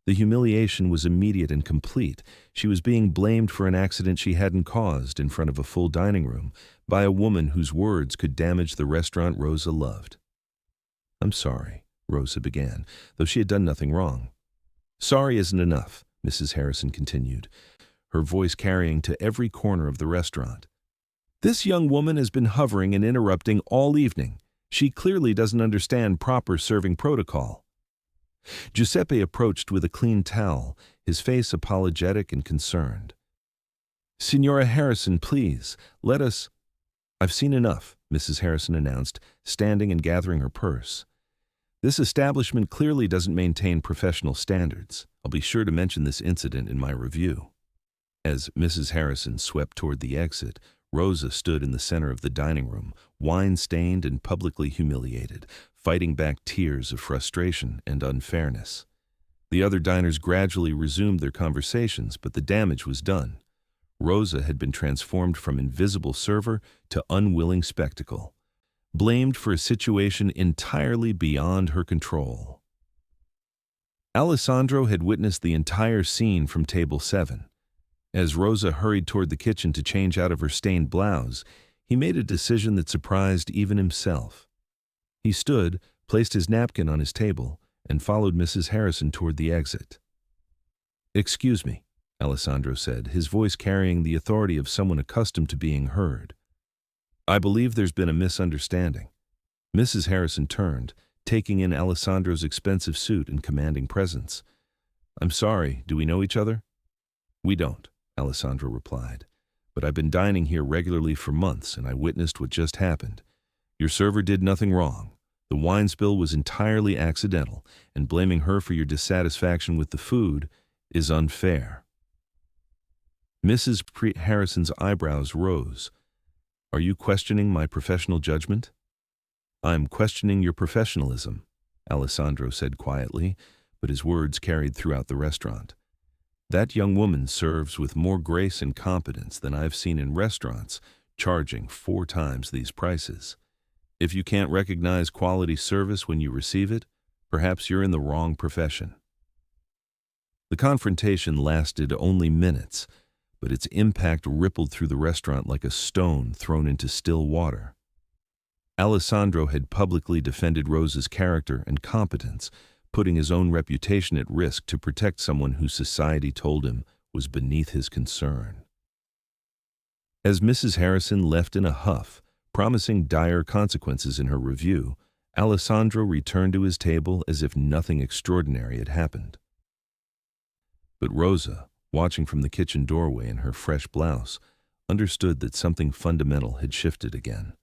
The humiliation was immediate and complete. She was being blamed for an accident she hadn't caused in front of a full dining room by a woman whose words could damage the restaurant Rosa loved. "I'm sorry," Rosa began, though she had done nothing wrong. "Sorry isn't enough," Mrs. Harrison continued, her voice carrying to every corner of the restaurant. "This young woman has been hovering and interrupting all evening. She clearly doesn't understand proper serving protocol." Giuseppe approached with a clean towel, his face apologetic and concerned. "Signora Harrison, please, let us—" "I've seen enough," Mrs. Harrison announced, standing and gathering her purse. "This establishment clearly doesn't maintain professional standards. I'll be sure to mention this incident in my review." As Mrs. Harrison swept toward the exit, Rosa stood in the center of the dining room, wine-stained and publicly humiliated, fighting back tears of frustration and unfairness. The other diners gradually resumed their conversations, but the damage was done. Rosa had been transformed from invisible server to unwilling spectacle, blamed for a situation entirely beyond her control. Alessandro had witnessed the entire scene from table 7. As Rosa hurried toward the kitchen to change out of her stained blouse, he made a decision that surprised even himself. He stood, placed his napkin on his table, and followed Mrs. Harrison toward the exit. "Excuse me," Alessandro said, his voice carrying the authority of someone accustomed to being heard. "I believe there's been a misunderstanding." Mrs. Harrison turned, taking in Alessandro's expensive suit and commanding presence. "I'm sorry, do we know each other?" "We don't," Alessandro replied, "but I've been dining here regularly for months and I witnessed what just happened. Your server did nothing wrong. The wine spill was entirely accidental, and blaming her for your dissatisfaction with the food is unfair." Mrs. Harrison's eyebrows rose. "Are you questioning my professional judgment?" "I'm questioning your professionalism," Alessandro said quietly, but his words carried throughout the restaurant. "That young woman serves with more grace and competence than I've seen in restaurants, charging 4 times these prices. If you can't recognize quality service when you receive it, perhaps you're in the wrong profession." The confrontation lasted only minutes, but its impact rippled through the restaurant like a stone thrown into still water. Alessandro had publicly defended Rosa's character and competence, putting his own reputation at risk to protect someone who society told him was beneath his concern. As Mrs. Harrison left in a huff, promising dire consequences in her review, Alessandro returned to his table as if nothing extraordinary had happened. But Rosa, watching from the kitchen doorway in her fresh blouse, understood that something fundamental had shifted again.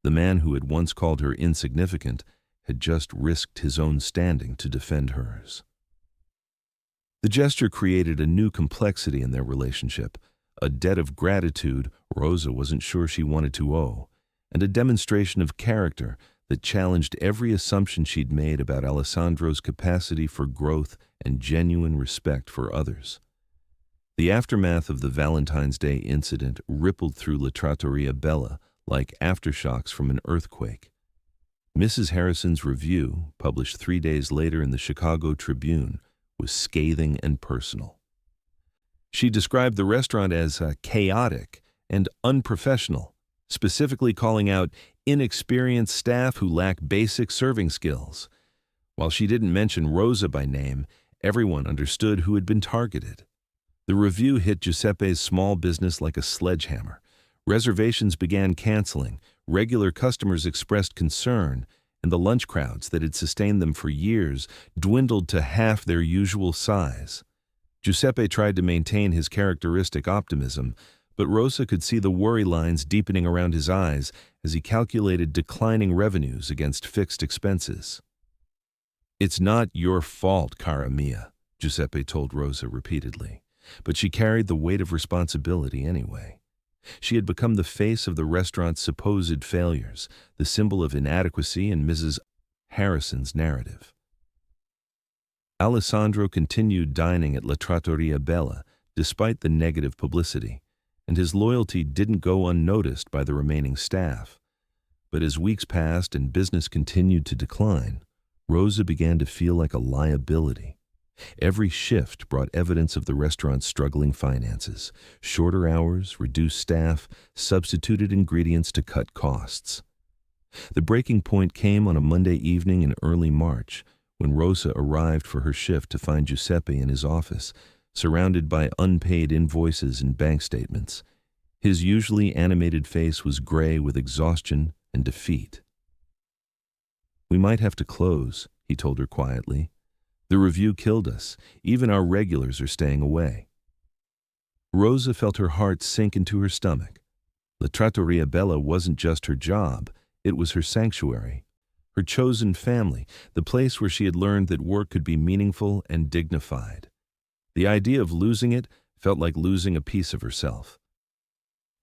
The man who had once called her insignificant had just risked his own standing to defend hers. The gesture created a new complexity in their relationship, a debt of gratitude Rosa wasn't sure she wanted to owe, and a demonstration of character that challenged every assumption she'd made about Alessandro's capacity for growth and genuine respect for others. The aftermath of the Valentine's Day incident rippled through La Trattoria Bella like aftershocks from an earthquake. Mrs. Harrison's review, published 3 days later in the Chicago Tribune, was scathing and personal. She described the restaurant as chaotic and unprofessional, specifically calling out inexperienced staff who lack basic serving skills. While she didn't mention Rosa by name, everyone understood who had been targeted. The review hit Giuseppe's small business like a sledgehammer. Reservations began canceling, regular customers expressed concern, and the lunch crowds that had sustained them for years dwindled to half their usual size. Giuseppe tried to maintain his characteristic optimism, but Rosa could see the worry lines deepening around his eyes as he calculated declining revenues against fixed expenses. "It's not your fault, cara mia," Giuseppe told Rosa repeatedly, but she carried the weight of responsibility anyway. She had become the face of the restaurant's supposed failures, the symbol of inadequacy in Mrs. Harrison's narrative. Alessandro continued dining at La Trattoria Bella despite the negative publicity, and his loyalty didn't go unnoticed by the remaining staff. But as weeks passed and business continued to decline, Rosa began to feel like a liability. Every shift brought evidence of the restaurant's struggling finances. Shorter hours, reduced staff, substituted ingredients to cut costs. The breaking point came on a Monday evening in early March, when Rosa arrived for her shift to find Giuseppe in his office, surrounded by unpaid invoices and bank statements. His usually animated face was gray with exhaustion and defeat. "We might have to close," he told her quietly. "The review killed us. Even our regulars are staying away." Rosa felt her heart sink into her stomach. La Trattoria Bella wasn't just her job, it was her sanctuary, her chosen family, the place where she had learned that work could be meaningful and dignified. The idea of losing it felt like losing a piece of herself.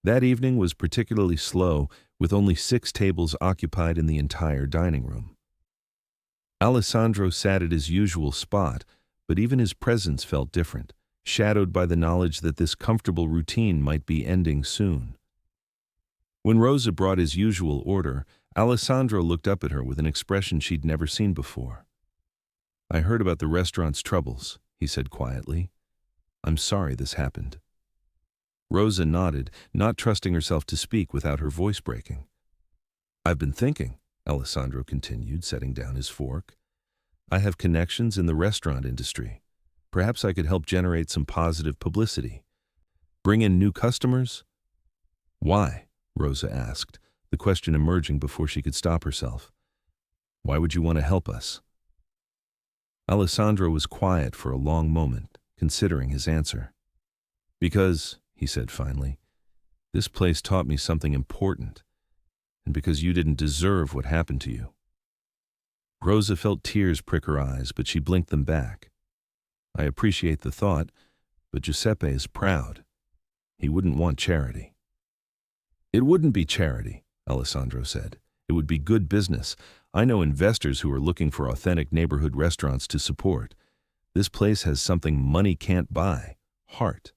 That evening was particularly slow, with only 6 tables occupied in the entire dining room. Alessandro sat at his usual spot, but even his presence felt different, shadowed by the knowledge that this comfortable routine might be ending soon. When Rosa brought his usual order, Alessandro looked up at her with an expression she'd never seen before. "I heard about the restaurant's troubles," he said quietly. "I'm sorry this happened." Rosa nodded, not trusting herself to speak without her voice breaking. "I've been thinking," Alessandro continued, setting down his fork. "I have connections in the restaurant industry. Perhaps I could help generate some positive publicity. Bring in new customers?" "Why?" Rosa asked, the question emerging before she could stop herself. "Why would you want to help us?" Alessandro was quiet for a long moment, considering his answer. "Because," he said finally, "this place taught me something important, and because you didn't deserve what happened to you." Rosa felt tears prick her eyes, but she blinked them back. "I appreciate the thought, but Giuseppe is proud. He wouldn't want charity." "It wouldn't be charity," Alessandro said. "It would be good business. I know investors who are looking for authentic neighborhood restaurants to support. This place has something money can't buy: heart."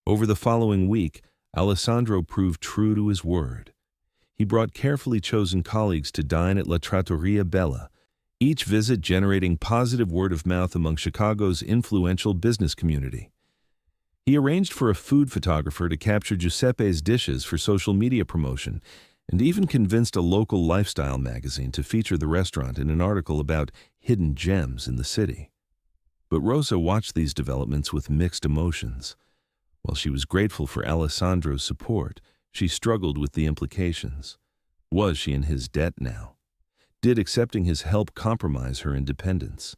Over the following week, Alessandro proved true to his word. He brought carefully chosen colleagues to dine at La Trattoria Bella, each visit generating positive word of mouth among Chicago's influential business community. He arranged for a food photographer to capture Giuseppe's dishes for social media promotion, and even convinced a local lifestyle magazine to feature the restaurant in an article about hidden gems in the city. But Rosa watched these developments with mixed emotions. While she was grateful for Alessandro's support, she struggled with the implications. Was she in his debt now? Did accepting his help compromise her independence?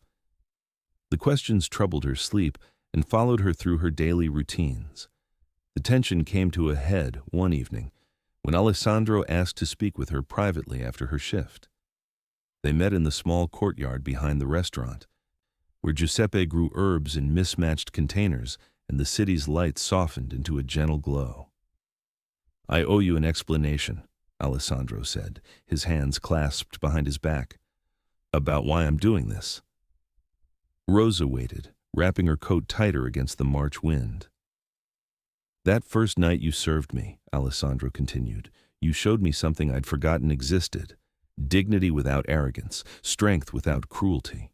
The questions troubled her sleep and followed her through her daily routines. The tension came to a head one evening when Alessandro asked to speak with her privately after her shift. They met in the small courtyard behind the restaurant, where Giuseppe grew herbs in mismatched containers and the city's light softened into a gentle glow. "I owe you an explanation," Alessandro said, his hands clasped behind his back. "About why I'm doing this." Rosa waited, wrapping her coat tighter against the March wind. "That first night you served me," Alessandro continued, "you showed me something I'd forgotten existed: dignity without arrogance, strength without cruelty.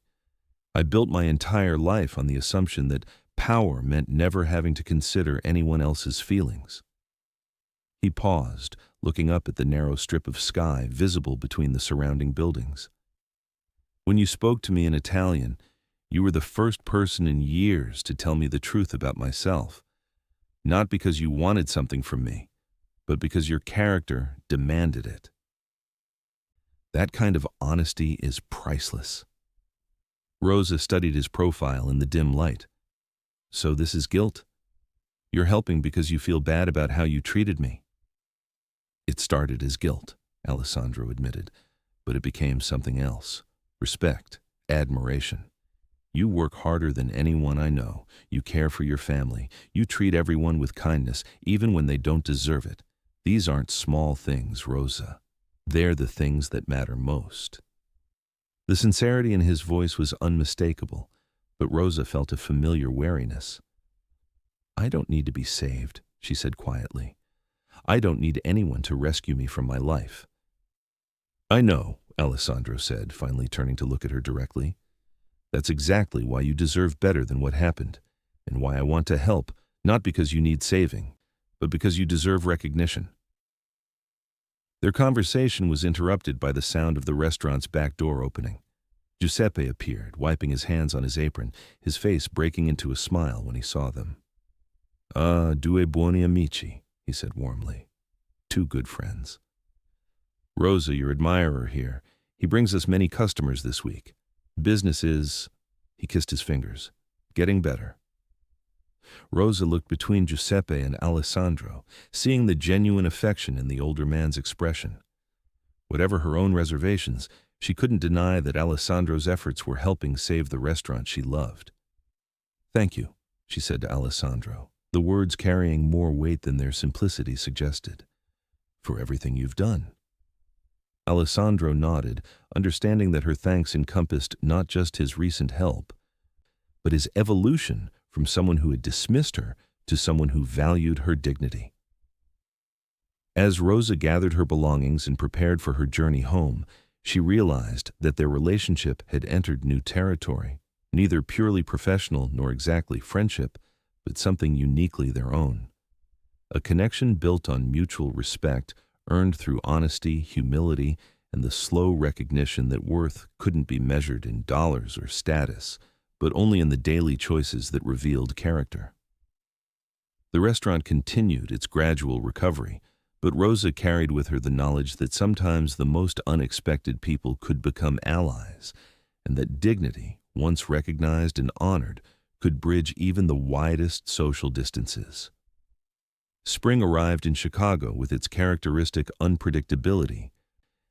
I built my entire life on the assumption that power meant never having to consider anyone else's feelings." He paused, looking up at the narrow strip of sky visible between the surrounding buildings. "When you spoke to me in Italian, you were the first person in years to tell me the truth about myself. Not because you wanted something from me, but because your character demanded it. That kind of honesty is priceless." Rosa studied his profile in the dim light. "So this is guilt? You're helping because you feel bad about how you treated me?" "It started as guilt," Alessandro admitted, "but it became something else: respect, admiration. You work harder than anyone I know. You care for your family. You treat everyone with kindness, even when they don't deserve it. These aren't small things, Rosa. They're the things that matter most." The sincerity in his voice was unmistakable, but Rosa felt a familiar wariness. "I don't need to be saved," she said quietly. "I don't need anyone to rescue me from my life." "I know," Alessandro said, finally turning to look at her directly. "That's exactly why you deserve better than what happened, and why I want to help, not because you need saving, but because you deserve recognition." Their conversation was interrupted by the sound of the restaurant's back door opening. Giuseppe appeared, wiping his hands on his apron, his face breaking into a smile when he saw them. "Ah, due buoni amici," he said warmly. "Two good friends. Rosa, your admirer here, he brings us many customers this week. Business is," he kissed his fingers, "getting better." Rosa looked between Giuseppe and Alessandro, seeing the genuine affection in the older man's expression. Whatever her own reservations, she couldn't deny that Alessandro's efforts were helping save the restaurant she loved. "Thank you," she said to Alessandro, the words carrying more weight than their simplicity suggested. "For everything you've done." Alessandro nodded, understanding that her thanks encompassed not just his recent help, but his evolution from someone who had dismissed her to someone who valued her dignity. As Rosa gathered her belongings and prepared for her journey home, she realized that their relationship had entered new territory, neither purely professional nor exactly friendship, but something uniquely their own. a connection built on mutual respect, earned through honesty, humility, and the slow recognition that worth couldn't be measured in dollars or status, but only in the daily choices that revealed character. The restaurant continued its gradual recovery, but Rosa carried with her the knowledge that sometimes the most unexpected people could become allies, and that dignity, once recognized and honored, could bridge even the widest social distances. Spring arrived in Chicago with its characteristic unpredictability,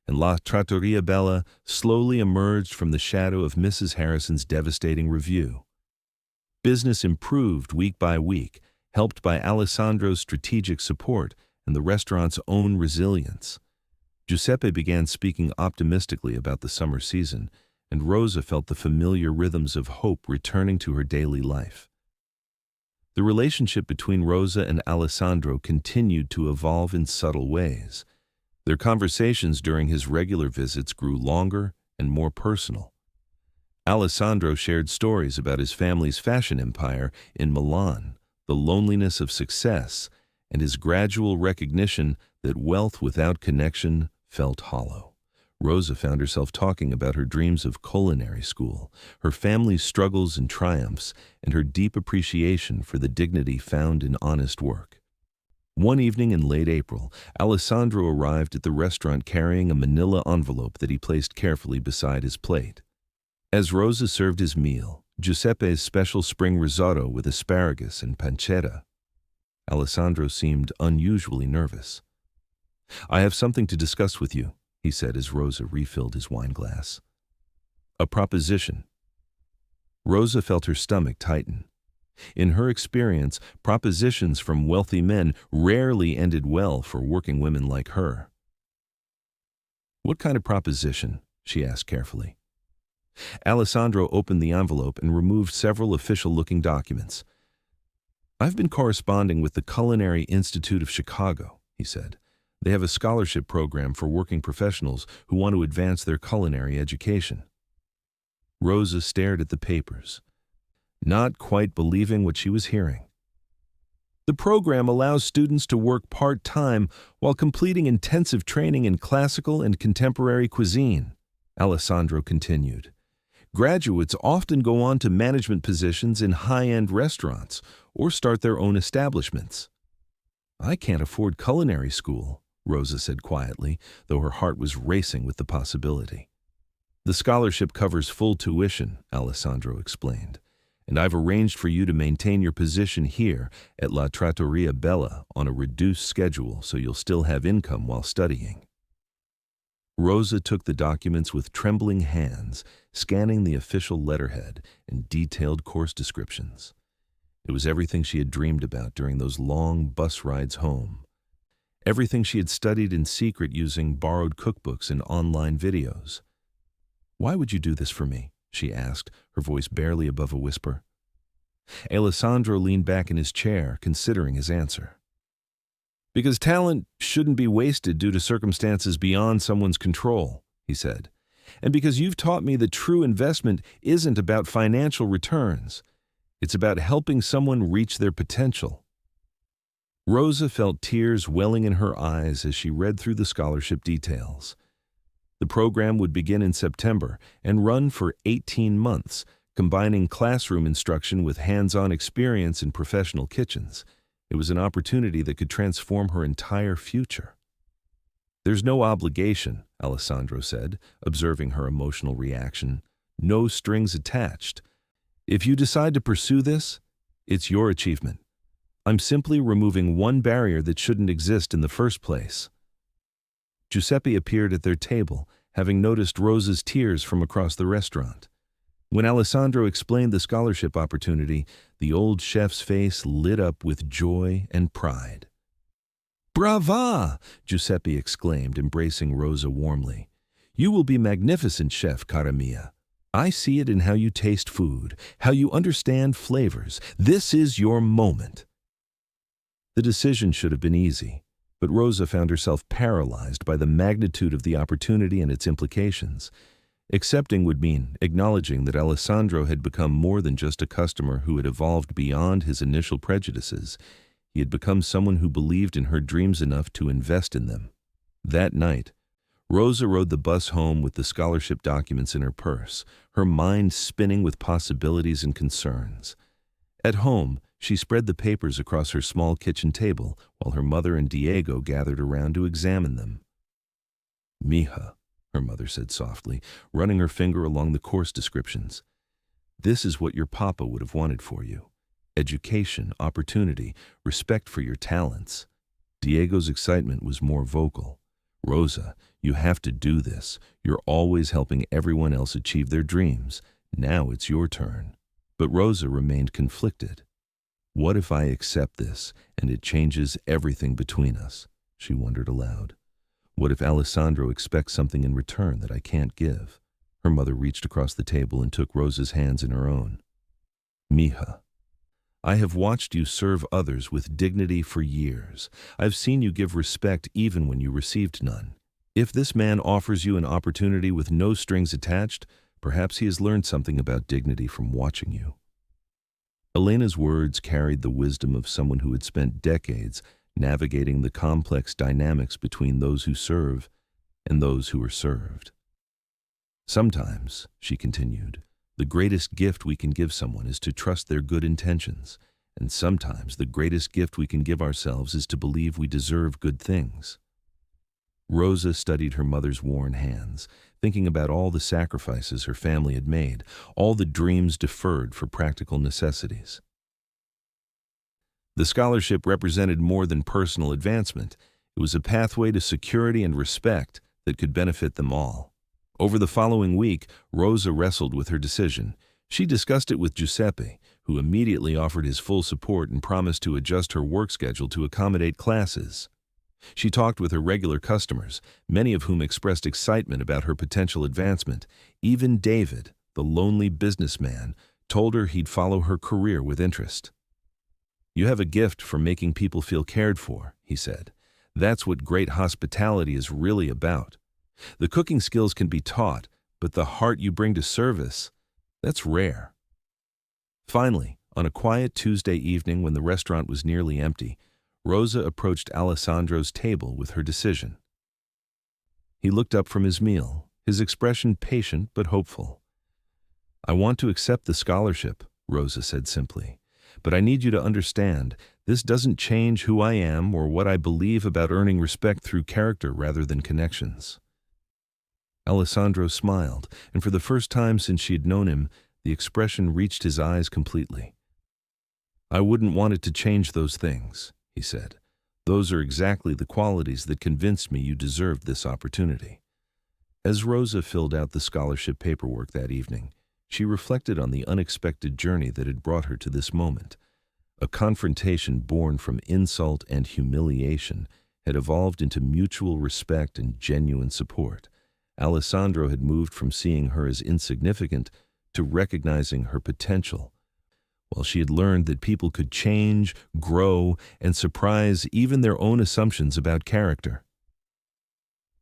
and La Trattoria Bella slowly emerged from the shadow of Mrs. Harrison's devastating review. Business improved week by week, helped by Alessandro's strategic support and the restaurant's own resilience. Giuseppe began speaking optimistically about the summer season, and Rosa felt the familiar rhythms of hope returning to her daily life. The relationship between Rosa and Alessandro continued to evolve in subtle ways. Their conversations during his regular visits grew longer and more personal. Alessandro shared stories about his family's fashion empire in Milan, the loneliness of success, and his gradual recognition that wealth without connection felt hollow. Rosa found herself talking about her dreams of culinary school, her family's struggles and triumphs, and her deep appreciation for the dignity found in honest work. One evening in late April, Alessandro arrived at the restaurant carrying a manila envelope that he placed carefully beside his plate. As Rosa served his meal, Giuseppe's special spring risotto with asparagus and pancetta, Alessandro seemed unusually nervous. "I have something to discuss with you," he said as Rosa refilled his wine glass. "A proposition." Rosa felt her stomach tighten. In her experience, propositions from wealthy men rarely ended well for working women like her. "What kind of proposition?" she asked carefully. Alessandro opened the envelope and removed several official-looking documents. "I've been corresponding with the Culinary Institute of Chicago," he said. "They have a scholarship program for working professionals who want to advance their culinary education." Rosa stared at the papers, not quite believing what she was hearing. "The program allows students to work part-time while completing intensive training in classical and contemporary cuisine," Alessandro continued. "Graduates often go on to management positions in high-end restaurants or start their own establishments." "I can't afford culinary school," Rosa said quietly, though her heart was racing with the possibility. "The scholarship covers full tuition," Alessandro explained, "and I've arranged for you to maintain your position here at La Trattoria Bella on a reduced schedule so you'll still have income while studying." Rosa took the documents with trembling hands, scanning the official letterhead and detailed course descriptions. It was everything she had dreamed about during those long bus rides home. Everything she had studied in secret using borrowed cookbooks and online videos. "Why would you do this for me?" she asked, her voice barely above a whisper. Alessandro leaned back in his chair, considering his answer. "Because talent shouldn't be wasted due to circumstances beyond someone's control," he said. "And because you've taught me that true investment isn't about financial returns. It's about helping someone reach their potential." Rosa felt tears welling in her eyes as she read through the scholarship details. The program would begin in September and run for 18 months, combining classroom instruction with hands-on experience in professional kitchens. It was an opportunity that could transform her entire future. "There's no obligation," Alessandro said, observing her emotional reaction. "No strings attached. If you decide to pursue this, it's your achievement. I'm simply removing one barrier that shouldn't exist in the first place." Giuseppe appeared at their table, having noticed Rosa's tears from across the restaurant. When Alessandro explained the scholarship opportunity, the old chef's face lit up with joy and pride. "Brava!" Giuseppe exclaimed, embracing Rosa warmly. "You will be magnificent, chef, cara mia. I see it in how you taste food, how you understand flavors. This is your moment." The decision should have been easy, but Rosa found herself paralyzed by the magnitude of the opportunity and its implications. Accepting would mean acknowledging that Alessandro had become more than just a customer who had evolved beyond his initial prejudices. He had become someone who believed in her dreams enough to invest in them. That night, Rosa rode the bus home with the scholarship documents in her purse, her mind spinning with possibilities and concerns. At home, she spread the papers across her small kitchen table while her mother and Diego gathered around to examine them. "Mija," her mother said softly, running her finger along the course descriptions. "This is what your papa would have wanted for you. Education, opportunity, respect for your talents." Diego's excitement was more vocal. "Rosa, you have to do this. You're always helping everyone else achieve their dreams. Now it's your turn." But Rosa remained conflicted. "What if I accept this and it changes everything between us?" she wondered aloud. "What if Alessandro expects something in return that I can't give?" Her mother reached across the table and took Rosa's hands in her own. "Mija, I have watched you serve others with dignity for years. I've seen you give respect even when you received none. If this man offers you an opportunity with no strings attached, perhaps he has learned something about dignity from watching you." Elena's words carried the wisdom of someone who had spent decades navigating the complex dynamics between those who serve and those who are served. "Sometimes," she continued, "the greatest gift we can give someone is to trust their good intentions, and sometimes the greatest gift we can give ourselves is to believe we deserve good things." Rosa studied her mother's worn hands, thinking about all the sacrifices her family had made, all the dreams deferred for practical necessities. The scholarship represented more than personal advancement. It was a pathway to security and respect that could benefit them all. Over the following week, Rosa wrestled with her decision. She discussed it with Giuseppe, who immediately offered his full support and promised to adjust her work schedule to accommodate classes. She talked with her regular customers, many of whom expressed excitement about her potential advancement. Even David, the lonely businessman, told her he'd follow her career with interest. "You have a gift for making people feel cared for," he said. "That's what great hospitality is really about. The cooking skills can be taught, but the heart you bring to service, that's rare." Finally, on a quiet Tuesday evening when the restaurant was nearly empty, Rosa approached Alessandro's table with her decision. He looked up from his meal, his expression patient but hopeful. "I want to accept the scholarship," Rosa said simply, "but I need you to understand, this doesn't change who I am or what I believe about earning respect through character rather than connections." Alessandro smiled, and for the first time since she had known him, the expression reached his eyes completely. "I wouldn't want it to change those things," he said. "Those are exactly the qualities that convinced me you deserved this opportunity." As Rosa filled out the scholarship paperwork that evening, she reflected on the unexpected journey that had brought her to this moment. A confrontation born from insult and humiliation had evolved into mutual respect and genuine support. Alessandro had moved from seeing her as insignificant to recognizing her potential, while she had learned that people could change, grow, and surprise even their own assumptions about character.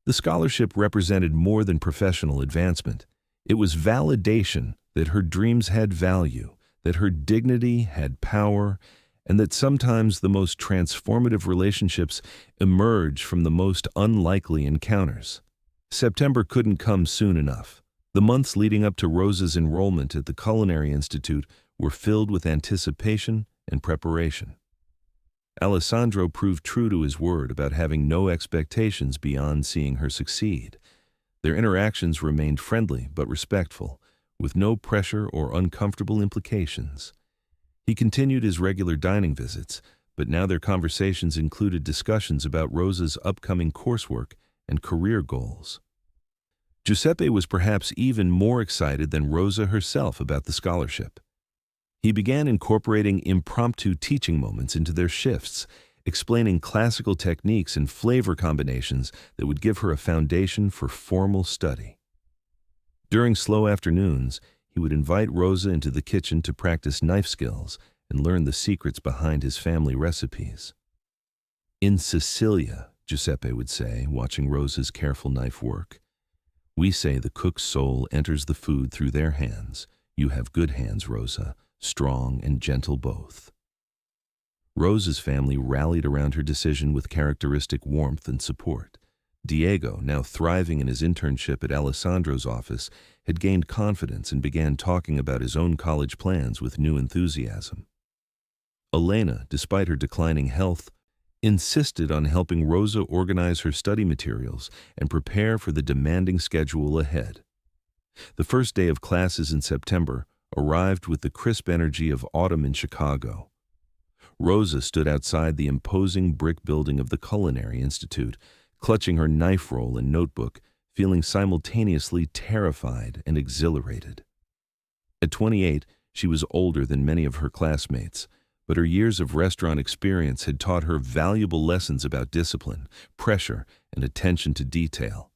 The scholarship represented more than professional advancement. It was validation that her dreams had value, that her dignity had power, and that sometimes the most transformative relationships emerge from the most unlikely encounters. September couldn't come soon enough. The months leading up to Rosa's enrollment at the Culinary Institute were filled with anticipation and preparation. Alessandro proved true to his word about having no expectations beyond seeing her succeed. Their interactions remained friendly but respectful, with no pressure or uncomfortable implications. He continued his regular dining visits, but now their conversations included discussions about Rosa's upcoming coursework and career goals. Giuseppe was perhaps even more excited than Rosa herself about the scholarship. He began incorporating impromptu teaching moments into their shifts, explaining classical techniques and flavor combinations that would give her a foundation for formal study. During slow afternoons, he would invite Rosa into the kitchen to practice knife skills and learn the secrets behind his family recipes. "In Sicilia," Giuseppe would say, watching Rosa's careful knife work, "we say the cook's soul enters the food through their hands. You have good hands, Rosa, strong and gentle both." Rosa's family rallied around her decision with characteristic warmth and support. Diego, now thriving in his internship at Alessandro's office, had gained confidence and began talking about his own college plans with new enthusiasm. Elena, despite her declining health, insisted on helping Rosa organize her study materials and prepare for the demanding schedule ahead. The first day of classes in September arrived with the crisp energy of autumn in Chicago. Rosa stood outside the imposing brick building of the Culinary Institute, clutching her knife roll and notebook, feeling simultaneously terrified and exhilarated. At 28, she was older than many of her classmates, but her years of restaurant experience had taught her valuable lessons about discipline, pressure, and attention to detail.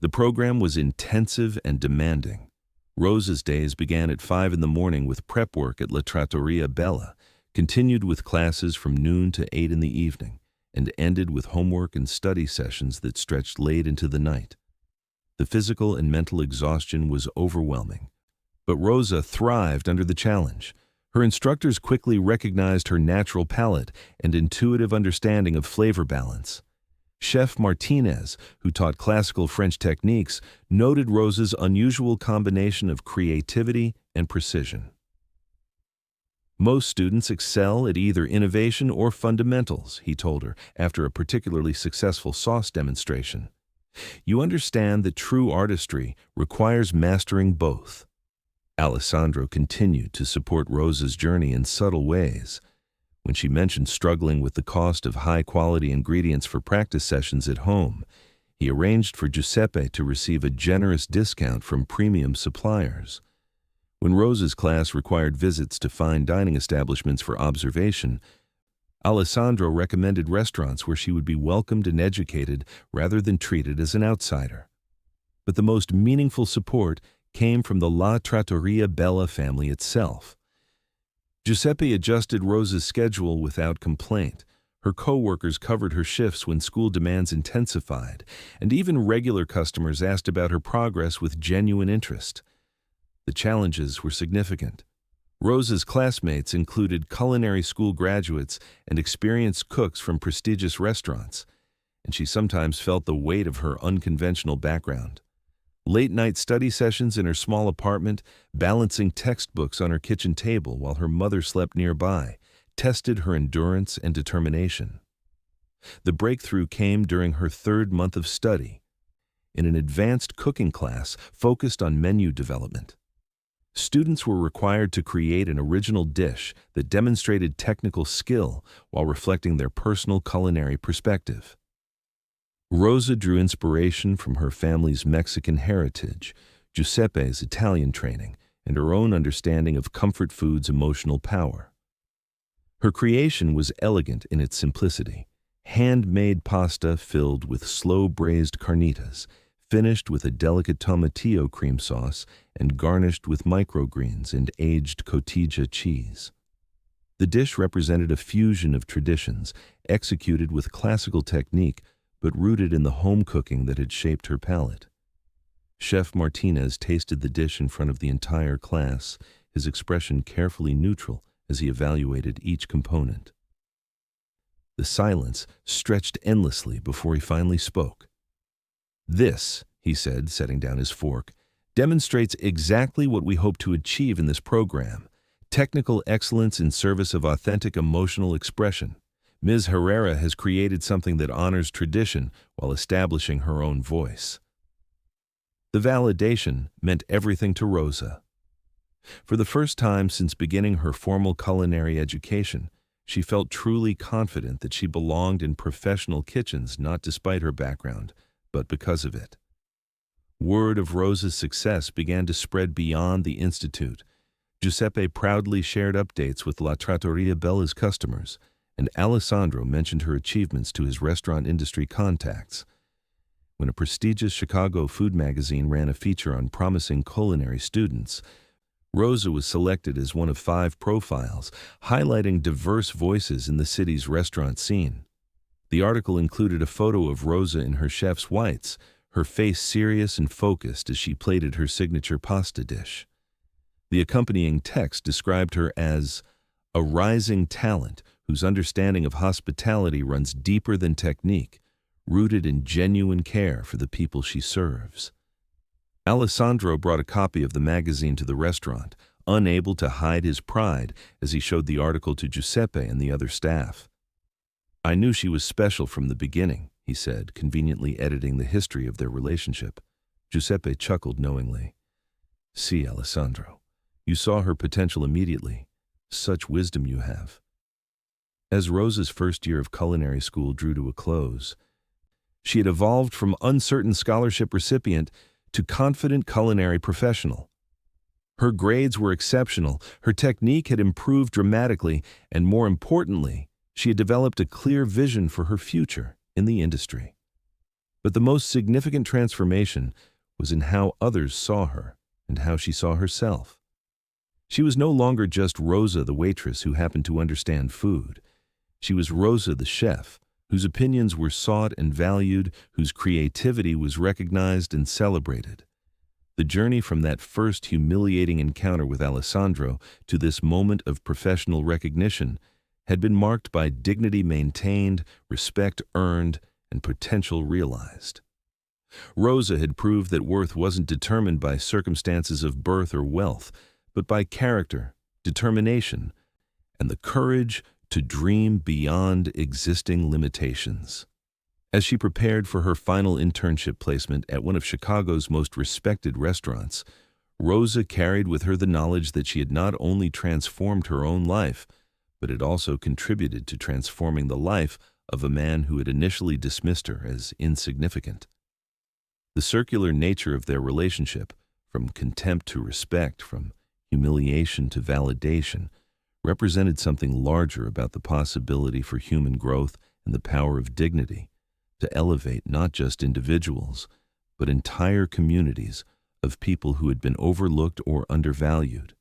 The program was intensive and demanding. Rosa's days began at 5 in the morning with prep work at La Trattoria Bella, continued with classes from noon to 8 in the evening, and ended with homework and study sessions that stretched late into the night. The physical and mental exhaustion was overwhelming, but Rosa thrived under the challenge. Her instructors quickly recognized her natural palate and intuitive understanding of flavor balance. Chef Martinez, who taught classical French techniques, noted Rosa's unusual combination of creativity and precision. Most students excel at either innovation or fundamentals, he told her after a particularly successful sauce demonstration. You understand that true artistry requires mastering both. Alessandro continued to support Rosa's journey in subtle ways. When she mentioned struggling with the cost of high-quality ingredients for practice sessions at home, he arranged for Giuseppe to receive a generous discount from premium suppliers. When Rosa's class required visits to fine dining establishments for observation, Alessandro recommended restaurants where she would be welcomed and educated rather than treated as an outsider. But the most meaningful support came from the La Trattoria Bella family itself. Giuseppe adjusted Rosa's schedule without complaint. Her co-workers covered her shifts when school demands intensified, and even regular customers asked about her progress with genuine interest. The challenges were significant. Rosa's classmates included culinary school graduates and experienced cooks from prestigious restaurants, and she sometimes felt the weight of her unconventional background. Late-night study sessions in her small apartment, balancing textbooks on her kitchen table while her mother slept nearby, tested her endurance and determination. The breakthrough came during her third month of study, in an advanced cooking class focused on menu development. Students were required to create an original dish that demonstrated technical skill while reflecting their personal culinary perspective. Rosa drew inspiration from her family's Mexican heritage, Giuseppe's Italian training, and her own understanding of comfort food's emotional power. Her creation was elegant in its simplicity, handmade pasta filled with slow-braised carnitas, finished with a delicate tomatillo cream sauce and garnished with microgreens and aged cotija cheese. The dish represented a fusion of traditions, executed with classical technique but rooted in the home cooking that had shaped her palate. Chef Martinez tasted the dish in front of the entire class, his expression carefully neutral as he evaluated each component. The silence stretched endlessly before he finally spoke. "This," he said, setting down his fork, "demonstrates exactly what we hope to achieve in this program: technical excellence in service of authentic emotional expression. Ms. Herrera has created something that honors tradition while establishing her own voice." The validation meant everything to Rosa. For the first time since beginning her formal culinary education, she felt truly confident that she belonged in professional kitchens not despite her background, but because of it. Word of Rosa's success began to spread beyond the Institute. Giuseppe proudly shared updates with La Trattoria Bella's customers, and Alessandro mentioned her achievements to his restaurant industry contacts. When a prestigious Chicago food magazine ran a feature on promising culinary students, Rosa was selected as one of 5 profiles, highlighting diverse voices in the city's restaurant scene. The article included a photo of Rosa in her chef's whites, her face serious and focused as she plated her signature pasta dish. The accompanying text described her as a rising talent whose understanding of hospitality runs deeper than technique, rooted in genuine care for the people she serves. Alessandro brought a copy of the magazine to the restaurant, unable to hide his pride as he showed the article to Giuseppe and the other staff. "I knew she was special from the beginning," he said, conveniently editing the history of their relationship. Giuseppe chuckled knowingly. "See, Alessandro, you saw her potential immediately. Such wisdom you have." As Rosa's first year of culinary school drew to a close, she had evolved from uncertain scholarship recipient to confident culinary professional. Her grades were exceptional, her technique had improved dramatically, and more importantly, she had developed a clear vision for her future in the industry. But the most significant transformation was in how others saw her and how she saw herself. She was no longer just Rosa the waitress who happened to understand food. She was Rosa the chef, whose opinions were sought and valued, whose creativity was recognized and celebrated. The journey from that first humiliating encounter with Alessandro to this moment of professional recognition had been marked by dignity maintained, respect earned, and potential realized. Rosa had proved that worth wasn't determined by circumstances of birth or wealth, but by character, determination, and the courage to dream beyond existing limitations. As she prepared for her final internship placement at one of Chicago's most respected restaurants, Rosa carried with her the knowledge that she had not only transformed her own life, but had also contributed to transforming the life of a man who had initially dismissed her as insignificant. The circular nature of their relationship, from contempt to respect, from humiliation to validation, represented something larger about the possibility for human growth and the power of dignity to elevate not just individuals, but entire communities of people who had been overlooked or undervalued.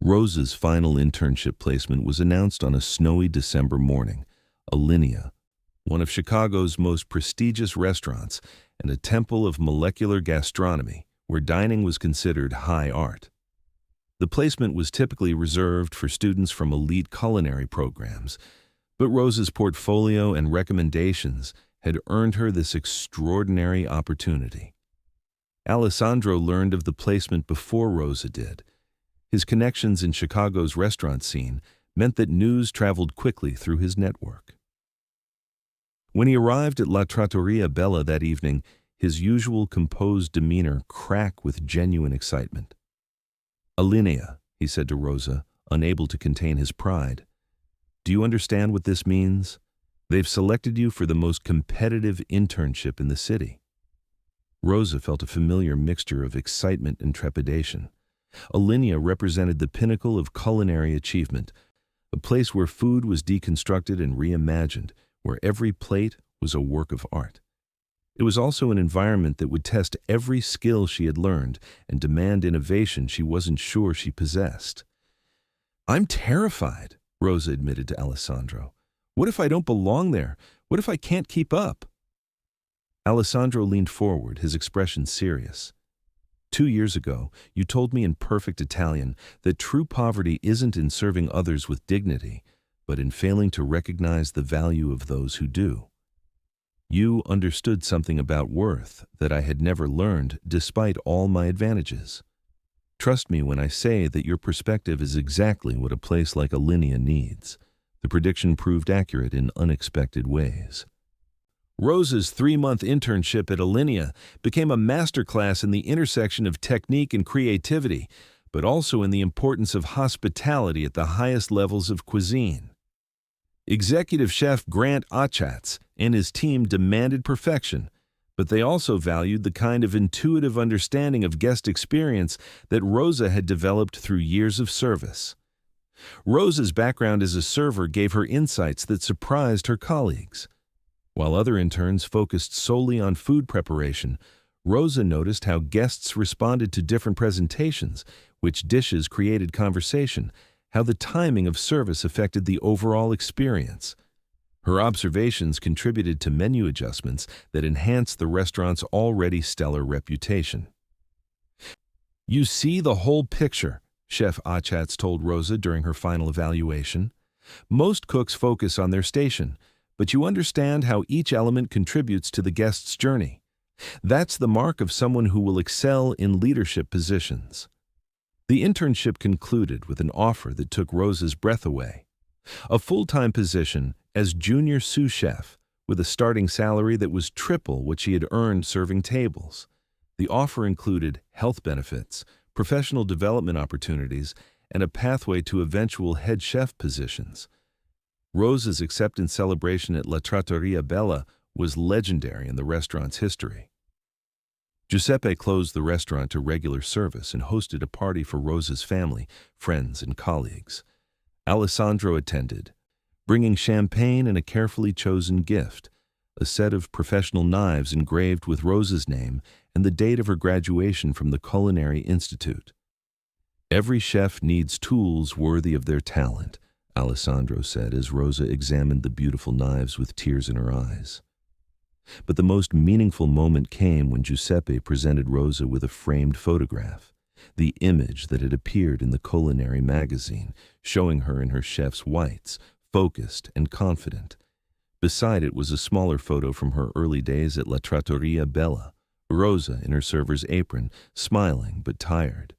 Rosa's final internship placement was announced on a snowy December morning. Alinea, one of Chicago's most prestigious restaurants and a temple of molecular gastronomy, where dining was considered high art. The placement was typically reserved for students from elite culinary programs, but Rosa's portfolio and recommendations had earned her this extraordinary opportunity. Alessandro learned of the placement before Rosa did. His connections in Chicago's restaurant scene meant that news traveled quickly through his network. When he arrived at La Trattoria Bella that evening, his usual composed demeanor cracked with genuine excitement. "Alinea," he said to Rosa, unable to contain his pride. "Do you understand what this means? They've selected you for the most competitive internship in the city." Rosa felt a familiar mixture of excitement and trepidation. Alinea represented the pinnacle of culinary achievement, a place where food was deconstructed and reimagined, where every plate was a work of art. It was also an environment that would test every skill she had learned and demand innovation she wasn't sure she possessed. "I'm terrified," Rosa admitted to Alessandro. "What if I don't belong there? What if I can't keep up?" Alessandro leaned forward, his expression serious. 2 years ago, you told me in perfect Italian that true poverty isn't in serving others with dignity, but in failing to recognize the value of those who do. You understood something about worth that I had never learned despite all my advantages. Trust me when I say that your perspective is exactly what a place like Alinea needs. The prediction proved accurate in unexpected ways. Rosa's 3-month internship at Alinea became a masterclass in the intersection of technique and creativity, but also in the importance of hospitality at the highest levels of cuisine. Executive Chef Grant Achatz and his team demanded perfection, but they also valued the kind of intuitive understanding of guest experience that Rosa had developed through years of service. Rosa's background as a server gave her insights that surprised her colleagues. While other interns focused solely on food preparation, Rosa noticed how guests responded to different presentations, which dishes created conversation, how the timing of service affected the overall experience. Her observations contributed to menu adjustments that enhanced the restaurant's already stellar reputation. "You see the whole picture," Chef Achatz told Rosa during her final evaluation. Most cooks focus on their station, but you understand how each element contributes to the guest's journey. That's the mark of someone who will excel in leadership positions. The internship concluded with an offer that took Rosa's breath away. A full-time position as junior sous chef, with a starting salary that was triple what she had earned serving tables. The offer included health benefits, professional development opportunities, and a pathway to eventual head chef positions. Rosa's acceptance celebration at La Trattoria Bella was legendary in the restaurant's history. Giuseppe closed the restaurant to regular service and hosted a party for Rosa's family, friends, and colleagues. Alessandro attended, bringing champagne and a carefully chosen gift, a set of professional knives engraved with Rosa's name and the date of her graduation from the Culinary Institute. "Every chef needs tools worthy of their talent," Alessandro said as Rosa examined the beautiful knives with tears in her eyes. But the most meaningful moment came when Giuseppe presented Rosa with a framed photograph, the image that had appeared in the culinary magazine, showing her in her chef's whites, focused and confident. Beside it was a smaller photo from her early days at La Trattoria Bella, Rosa in her server's apron, smiling but tired.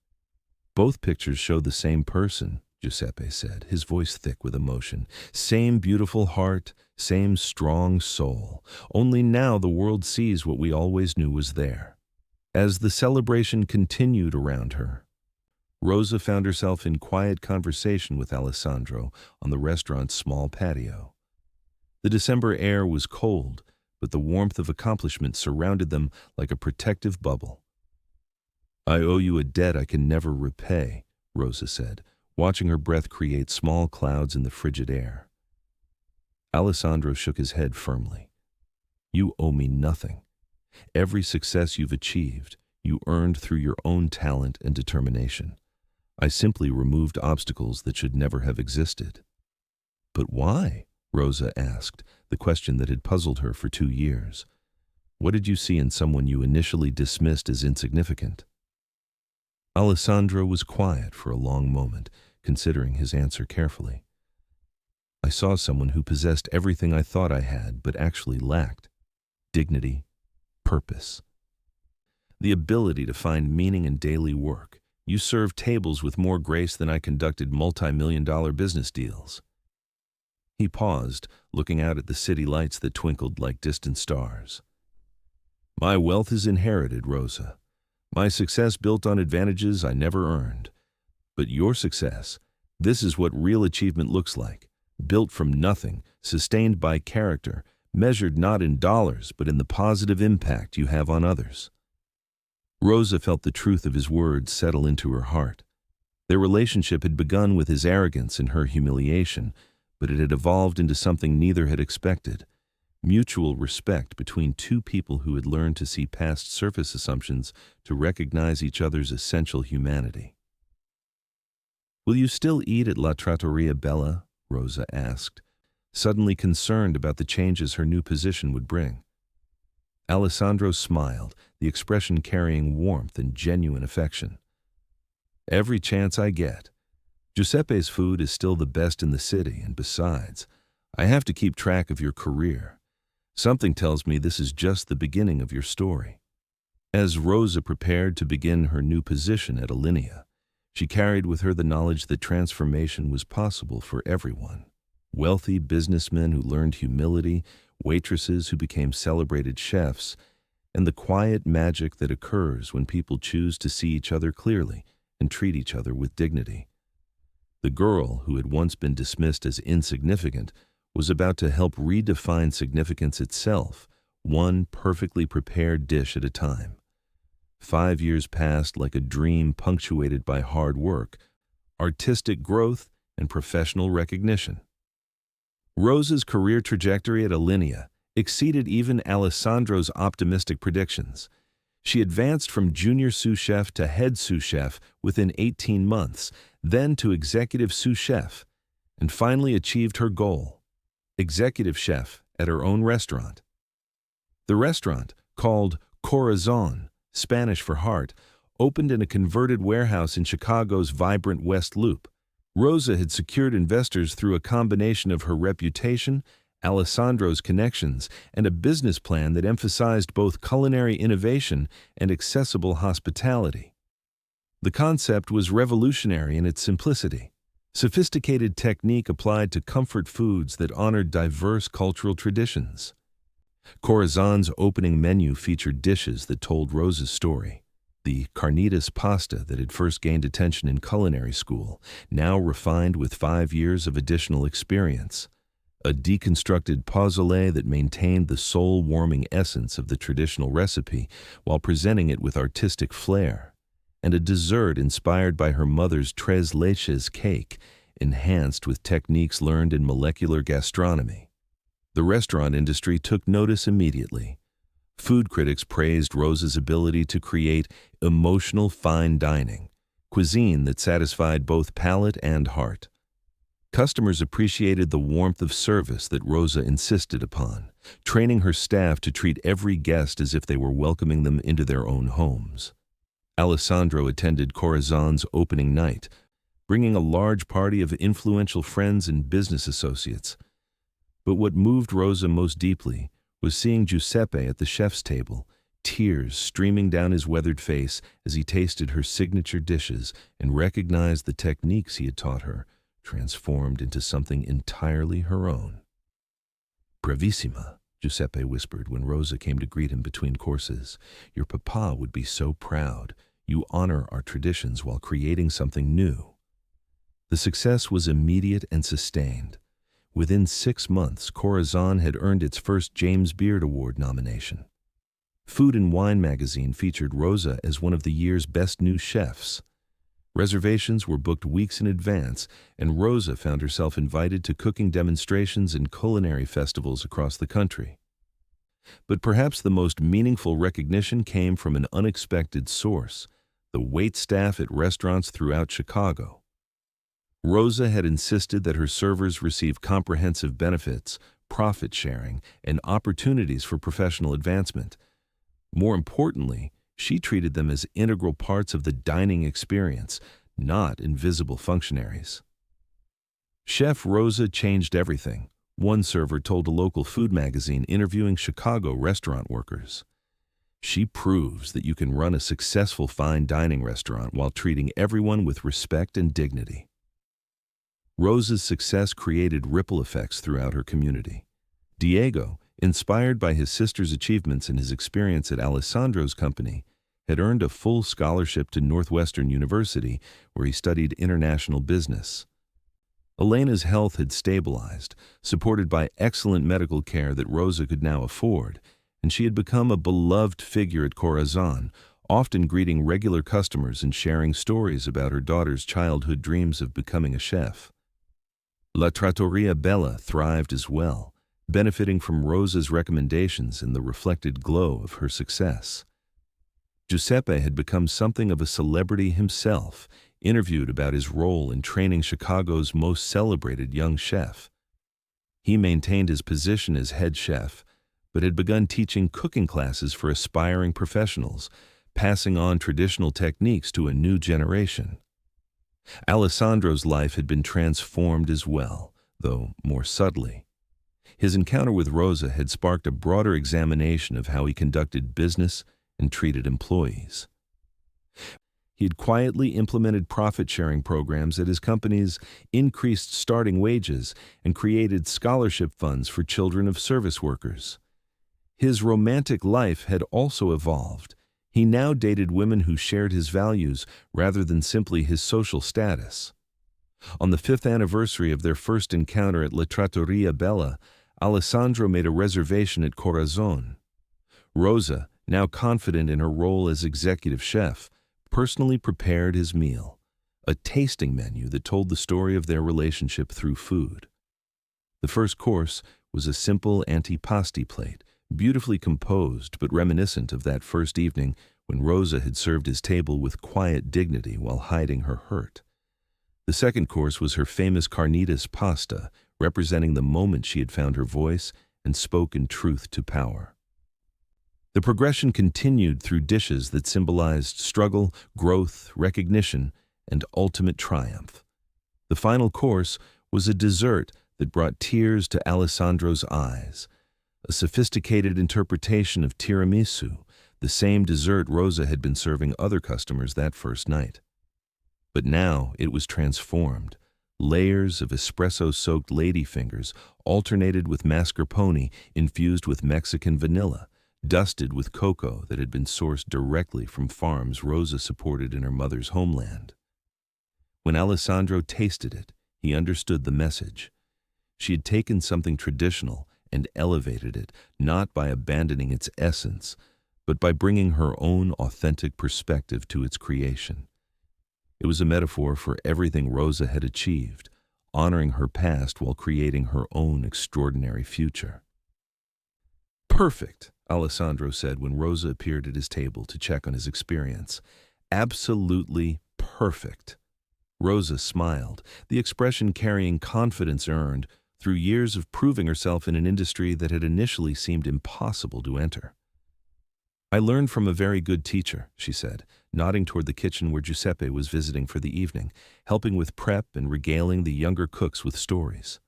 "Both pictures show the same person," Giuseppe said, his voice thick with emotion. "Same beautiful heart, same strong soul. Only now the world sees what we always knew was there." As the celebration continued around her, Rosa found herself in quiet conversation with Alessandro on the restaurant's small patio. The December air was cold, but the warmth of accomplishment surrounded them like a protective bubble. "I owe you a debt I can never repay," Rosa said, watching her breath create small clouds in the frigid air. Alessandro shook his head firmly. "You owe me nothing. Every success you've achieved, you earned through your own talent and determination. I simply removed obstacles that should never have existed." "But why?" Rosa asked, the question that had puzzled her for 2 years. "What did you see in someone you initially dismissed as insignificant?" Alessandro was quiet for a long moment, considering his answer carefully. "I saw someone who possessed everything I thought I had but actually lacked: dignity, purpose, the ability to find meaning in daily work. You served tables with more grace than I conducted multi-million-dollar business deals." He paused, looking out at the city lights that twinkled like distant stars. "My wealth is inherited, Rosa. My success built on advantages I never earned. But your success, this is what real achievement looks like, built from nothing, sustained by character, measured not in dollars but in the positive impact you have on others." Rosa felt the truth of his words settle into her heart. Their relationship had begun with his arrogance and her humiliation, but it had evolved into something neither had expected: mutual respect between two people who had learned to see past surface assumptions to recognize each other's essential humanity. "Will you still eat at La Trattoria Bella?" Rosa asked, suddenly concerned about the changes her new position would bring. Alessandro smiled, the expression carrying warmth and genuine affection. "Every chance I get. Giuseppe's food is still the best in the city, and besides, I have to keep track of your career. Something tells me this is just the beginning of your story." As Rosa prepared to begin her new position at Alinea, she carried with her the knowledge that transformation was possible for everyone. Wealthy businessmen who learned humility, waitresses who became celebrated chefs, and the quiet magic that occurs when people choose to see each other clearly and treat each other with dignity. The girl, who had once been dismissed as insignificant, was about to help redefine significance itself, one perfectly prepared dish at a time. 5 years passed like a dream punctuated by hard work, artistic growth, and professional recognition. Rosa's career trajectory at Alinea exceeded even Alessandro's optimistic predictions. She advanced from junior sous chef to head sous chef within 18 months, then to executive sous chef, and finally achieved her goal: executive chef at her own restaurant. The restaurant, called Corazon, Spanish for heart, opened in a converted warehouse in Chicago's vibrant West Loop. Rosa had secured investors through a combination of her reputation, Alessandro's connections, and a business plan that emphasized both culinary innovation and accessible hospitality. The concept was revolutionary in its simplicity, sophisticated technique applied to comfort foods that honored diverse cultural traditions. Corazon's opening menu featured dishes that told Rosa's story. The carnitas pasta that had first gained attention in culinary school, now refined with 5 years of additional experience. A deconstructed pozole that maintained the soul-warming essence of the traditional recipe while presenting it with artistic flair. And a dessert inspired by her mother's tres leches cake, enhanced with techniques learned in molecular gastronomy. The restaurant industry took notice immediately. Food critics praised Rosa's ability to create emotional fine dining, cuisine that satisfied both palate and heart. Customers appreciated the warmth of service that Rosa insisted upon, training her staff to treat every guest as if they were welcoming them into their own homes. Alessandro attended Corazon's opening night, bringing a large party of influential friends and business associates. But what moved Rosa most deeply was seeing Giuseppe at the chef's table, tears streaming down his weathered face as he tasted her signature dishes and recognized the techniques he had taught her, transformed into something entirely her own. "Bravissima," Giuseppe whispered when Rosa came to greet him between courses. "Your papa would be so proud. You honor our traditions while creating something new." The success was immediate and sustained. Within 6 months, Corazon had earned its first James Beard Award nomination. Food and Wine magazine featured Rosa as one of the year's best new chefs. Reservations were booked weeks in advance, and Rosa found herself invited to cooking demonstrations and culinary festivals across the country. But perhaps the most meaningful recognition came from an unexpected source: the waitstaff at restaurants throughout Chicago. Rosa had insisted that her servers receive comprehensive benefits, profit sharing, and opportunities for professional advancement. More importantly, she treated them as integral parts of the dining experience, not invisible functionaries. Chef Rosa changed everything, one server told a local food magazine interviewing Chicago restaurant workers. "She proves that you can run a successful fine dining restaurant while treating everyone with respect and dignity." Rosa's success created ripple effects throughout her community. Diego, inspired by his sister's achievements and his experience at Alessandro's company, had earned a full scholarship to Northwestern University, where he studied international business. Elena's health had stabilized, supported by excellent medical care that Rosa could now afford, and she had become a beloved figure at Corazon, often greeting regular customers and sharing stories about her daughter's childhood dreams of becoming a chef. La Trattoria Bella thrived as well, benefiting from Rosa's recommendations and the reflected glow of her success. Giuseppe had become something of a celebrity himself, interviewed about his role in training Chicago's most celebrated young chef. He maintained his position as head chef, but had begun teaching cooking classes for aspiring professionals, passing on traditional techniques to a new generation. Alessandro's life had been transformed as well, though more subtly. His encounter with Rosa had sparked a broader examination of how he conducted business and treated employees. He had quietly implemented profit-sharing programs at his companies, increased starting wages, and created scholarship funds for children of service workers. His romantic life had also evolved. He now dated women who shared his values rather than simply his social status. On the 5th anniversary of their first encounter at La Trattoria Bella, Alessandro made a reservation at Corazon. Rosa, now confident in her role as executive chef, personally prepared his meal, a tasting menu that told the story of their relationship through food. The first course was a simple antipasti plate, beautifully composed but reminiscent of that first evening when Rosa had served his table with quiet dignity while hiding her hurt. The second course was her famous carnitas pasta, representing the moment she had found her voice and spoken truth to power. The progression continued through dishes that symbolized struggle, growth, recognition, and ultimate triumph. The final course was a dessert that brought tears to Alessandro's eyes, a sophisticated interpretation of tiramisu, the same dessert Rosa had been serving other customers that first night. But now it was transformed. Layers of espresso-soaked ladyfingers alternated with mascarpone infused with Mexican vanilla, dusted with cocoa that had been sourced directly from farms Rosa supported in her mother's homeland. When Alessandro tasted it, he understood the message. She had taken something traditional and elevated it, not by abandoning its essence, but by bringing her own authentic perspective to its creation. It was a metaphor for everything Rosa had achieved, honoring her past while creating her own extraordinary future. "Perfect," Alessandro said when Rosa appeared at his table to check on his experience. "Absolutely perfect." Rosa smiled, the expression carrying confidence earned through years of proving herself in an industry that had initially seemed impossible to enter. "I learned from a very good teacher," she said, nodding toward the kitchen where Giuseppe was visiting for the evening, helping with prep and regaling the younger cooks with stories.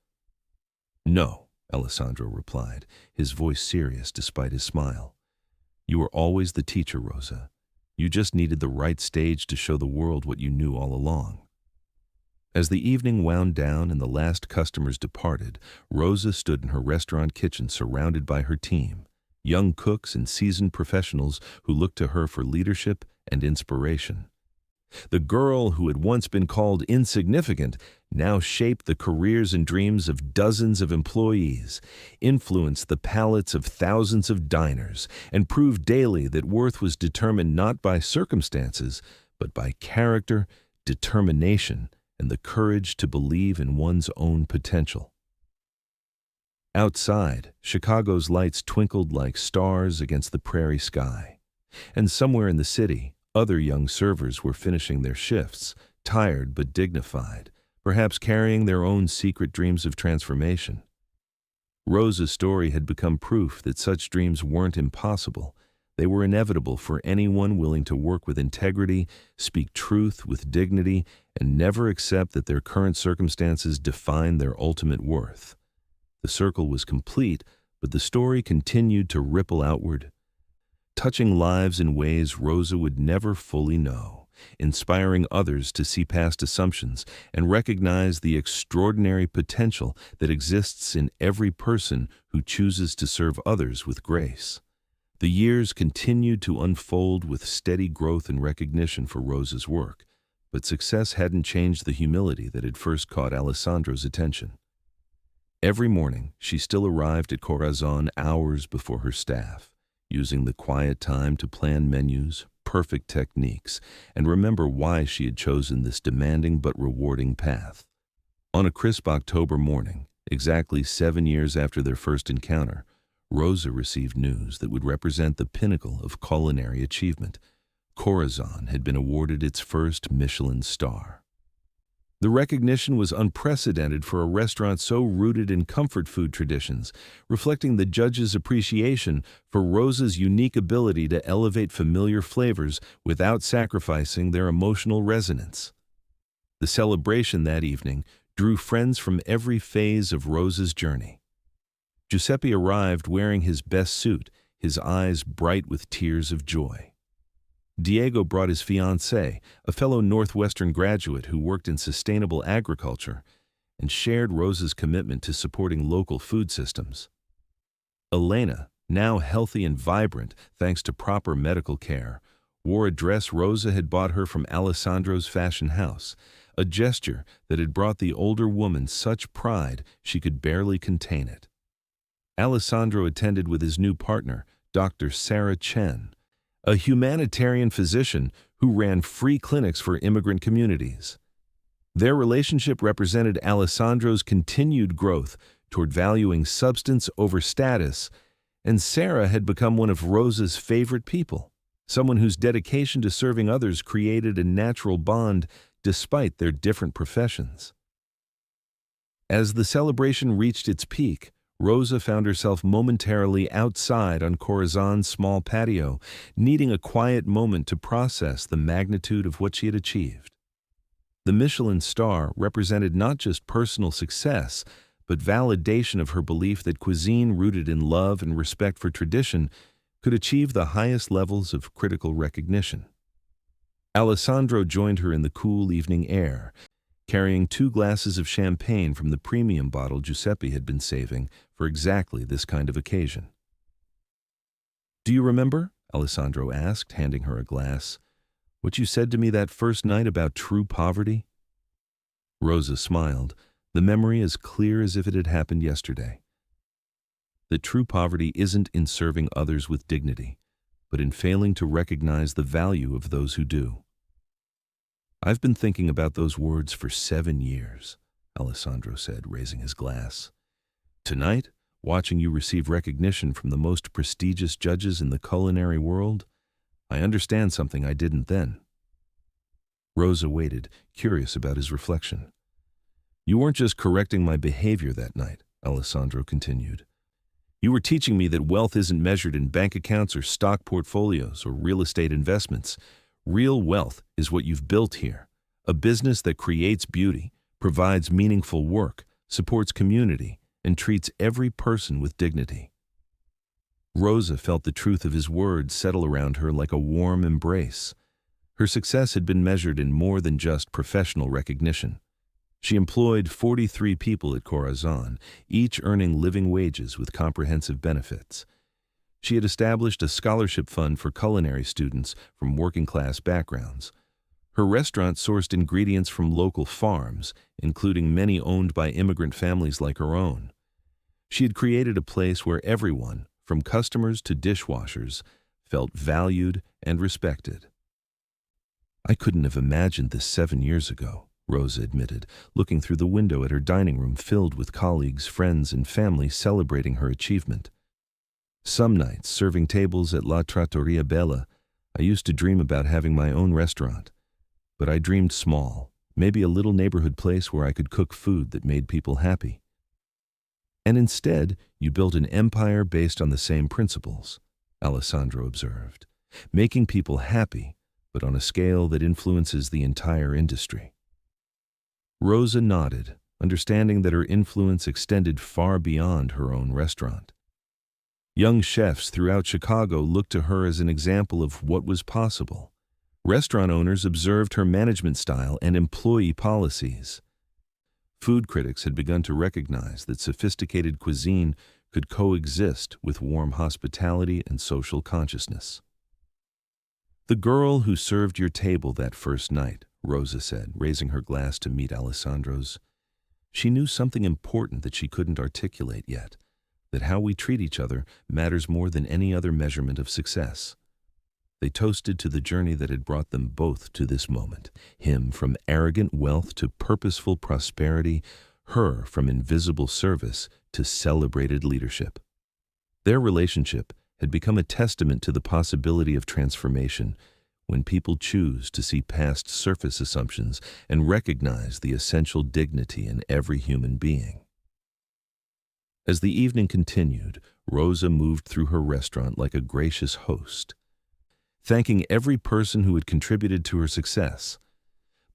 "No," Alessandro replied, his voice serious despite his smile. "You were always the teacher, Rosa. You just needed the right stage to show the world what you knew all along." As the evening wound down and the last customers departed, Rosa stood in her restaurant kitchen surrounded by her team, young cooks and seasoned professionals who looked to her for leadership and inspiration. The girl who had once been called insignificant now shaped the careers and dreams of dozens of employees, influenced the palates of thousands of diners, and proved daily that worth was determined not by circumstances, but by character, determination, and the courage to believe in one's own potential. Outside, Chicago's lights twinkled like stars against the prairie sky. And somewhere in the city, other young servers were finishing their shifts, tired but dignified, perhaps carrying their own secret dreams of transformation. Rosa's story had become proof that such dreams weren't impossible. They were inevitable for anyone willing to work with integrity, speak truth with dignity, and never accept that their current circumstances define their ultimate worth. The circle was complete, but the story continued to ripple outward, touching lives in ways Rosa would never fully know, inspiring others to see past assumptions and recognize the extraordinary potential that exists in every person who chooses to serve others with grace. The years continued to unfold with steady growth and recognition for Rosa's work, but success hadn't changed the humility that had first caught Alessandro's attention. Every morning, she still arrived at Corazon hours before her staff, using the quiet time to plan menus, perfect techniques, and remember why she had chosen this demanding but rewarding path. On a crisp October morning, exactly 7 years after their first encounter, Rosa received news that would represent the pinnacle of culinary achievement. Corazon had been awarded its first Michelin star. The recognition was unprecedented for a restaurant so rooted in comfort food traditions, reflecting the judges' appreciation for Rosa's unique ability to elevate familiar flavors without sacrificing their emotional resonance. The celebration that evening drew friends from every phase of Rosa's journey. Giuseppe arrived wearing his best suit, his eyes bright with tears of joy. Diego brought his fiancée, a fellow Northwestern graduate who worked in sustainable agriculture, and shared Rosa's commitment to supporting local food systems. Elena, now healthy and vibrant thanks to proper medical care, wore a dress Rosa had bought her from Alessandro's fashion house, a gesture that had brought the older woman such pride she could barely contain it. Alessandro attended with his new partner, Dr. Sarah Chen, a humanitarian physician who ran free clinics for immigrant communities. Their relationship represented Alessandro's continued growth toward valuing substance over status, and Sarah had become one of Rosa's favorite people, someone whose dedication to serving others created a natural bond despite their different professions. As the celebration reached its peak, Rosa found herself momentarily outside on Corazon's small patio, needing a quiet moment to process the magnitude of what she had achieved. The Michelin star represented not just personal success, but validation of her belief that cuisine rooted in love and respect for tradition could achieve the highest levels of critical recognition. Alessandro joined her in the cool evening air, carrying 2 glasses of champagne from the premium bottle Giuseppe had been saving for exactly this kind of occasion. "Do you remember?" Alessandro asked, handing her a glass. "What you said to me that first night about true poverty?" Rosa smiled, the memory as clear as if it had happened yesterday. That true poverty isn't in serving others with dignity, but in failing to recognize the value of those who do. "I've been thinking about those words for 7 years, Alessandro said, raising his glass. "Tonight, watching you receive recognition from the most prestigious judges in the culinary world, I understand something I didn't then." Rosa waited, curious about his reflection. "You weren't just correcting my behavior that night," Alessandro continued. "You were teaching me that wealth isn't measured in bank accounts or stock portfolios or real estate investments. Real wealth is what you've built here, a business that creates beauty, provides meaningful work, supports community, and treats every person with dignity." Rosa felt the truth of his words settle around her like a warm embrace. Her success had been measured in more than just professional recognition. She employed 43 people at Corazon, each earning living wages with comprehensive benefits. She had established a scholarship fund for culinary students from working-class backgrounds. Her restaurant sourced ingredients from local farms, including many owned by immigrant families like her own. She had created a place where everyone, from customers to dishwashers, felt valued and respected. "I couldn't have imagined this 7 years ago," Rosa admitted, looking through the window at her dining room filled with colleagues, friends, and family celebrating her achievement. "Some nights, serving tables at La Trattoria Bella, I used to dream about having my own restaurant. But I dreamed small, maybe a little neighborhood place where I could cook food that made people happy. And instead, you built an empire based on the same principles," Alessandro observed, "making people happy, but on a scale that influences the entire industry." Rosa nodded, understanding that her influence extended far beyond her own restaurant. Young chefs throughout Chicago looked to her as an example of what was possible. Restaurant owners observed her management style and employee policies. Food critics had begun to recognize that sophisticated cuisine could coexist with warm hospitality and social consciousness. "The girl who served your table that first night," Rosa said, raising her glass to meet Alessandro's. "She knew something important that she couldn't articulate yet, that how we treat each other matters more than any other measurement of success." They toasted to the journey that had brought them both to this moment, him from arrogant wealth to purposeful prosperity, her from invisible service to celebrated leadership. Their relationship had become a testament to the possibility of transformation when people choose to see past surface assumptions and recognize the essential dignity in every human being. As the evening continued, Rosa moved through her restaurant like a gracious host, thanking every person who had contributed to her success.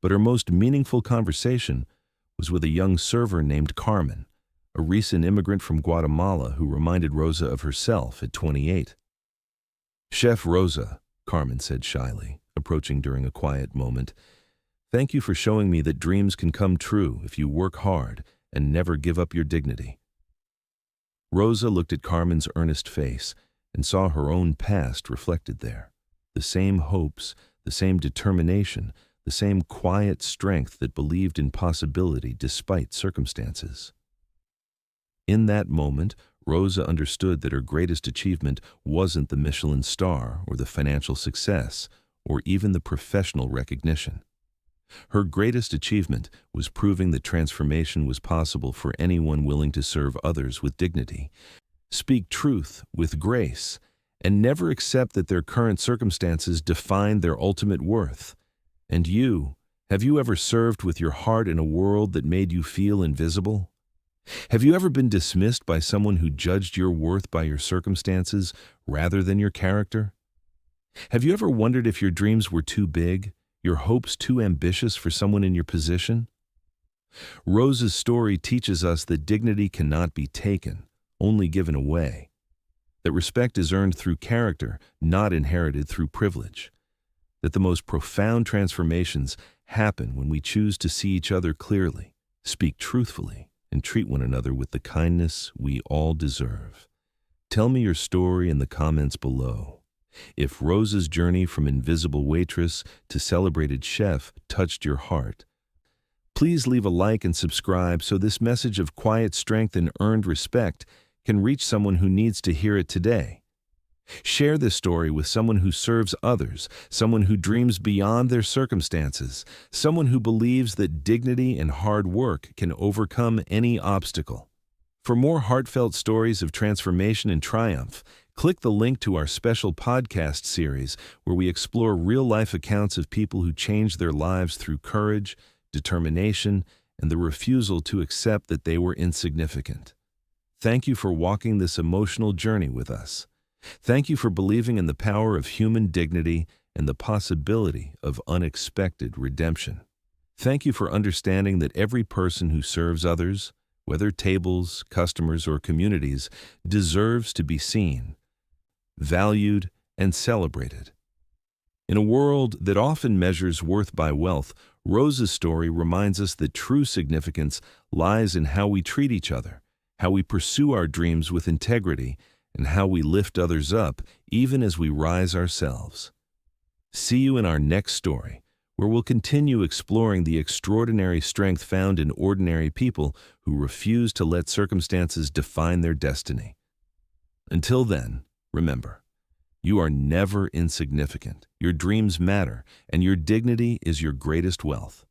But her most meaningful conversation was with a young server named Carmen, a recent immigrant from Guatemala who reminded Rosa of herself at 28. "Chef Rosa," Carmen said shyly, approaching during a quiet moment, "thank you for showing me that dreams can come true if you work hard and never give up your dignity." Rosa looked at Carmen's earnest face and saw her own past reflected there. The same hopes, the same determination, the same quiet strength that believed in possibility despite circumstances. In that moment, Rosa understood that her greatest achievement wasn't the Michelin star or the financial success or even the professional recognition. Her greatest achievement was proving that transformation was possible for anyone willing to serve others with dignity, speak truth with grace, and never accept that their current circumstances define their ultimate worth. And you, have you ever served with your heart in a world that made you feel invisible? Have you ever been dismissed by someone who judged your worth by your circumstances rather than your character? Have you ever wondered if your dreams were too big, Your hopes too ambitious for someone in your position? Rose's story teaches us that dignity cannot be taken, only given away. That respect is earned through character, not inherited through privilege. That the most profound transformations happen when we choose to see each other clearly, speak truthfully, and treat one another with the kindness we all deserve. Tell me your story in the comments below. If Rose's journey from invisible waitress to celebrated chef touched your heart, please leave a like and subscribe so this message of quiet strength and earned respect can reach someone who needs to hear it today. Share this story with someone who serves others, someone who dreams beyond their circumstances, someone who believes that dignity and hard work can overcome any obstacle. For more heartfelt stories of transformation and triumph, click the link to our special podcast series where we explore real-life accounts of people who changed their lives through courage, determination, and the refusal to accept that they were insignificant. Thank you for walking this emotional journey with us. Thank you for believing in the power of human dignity and the possibility of unexpected redemption. Thank you for understanding that every person who serves others, whether tables, customers, or communities, deserves to be seen, valued, and celebrated. In a world that often measures worth by wealth, Rose's story reminds us that true significance lies in how we treat each other, how we pursue our dreams with integrity, and how we lift others up even as we rise ourselves. See you in our next story, where we'll continue exploring the extraordinary strength found in ordinary people who refuse to let circumstances define their destiny. Until then, remember, you are never insignificant, your dreams matter, and your dignity is your greatest wealth.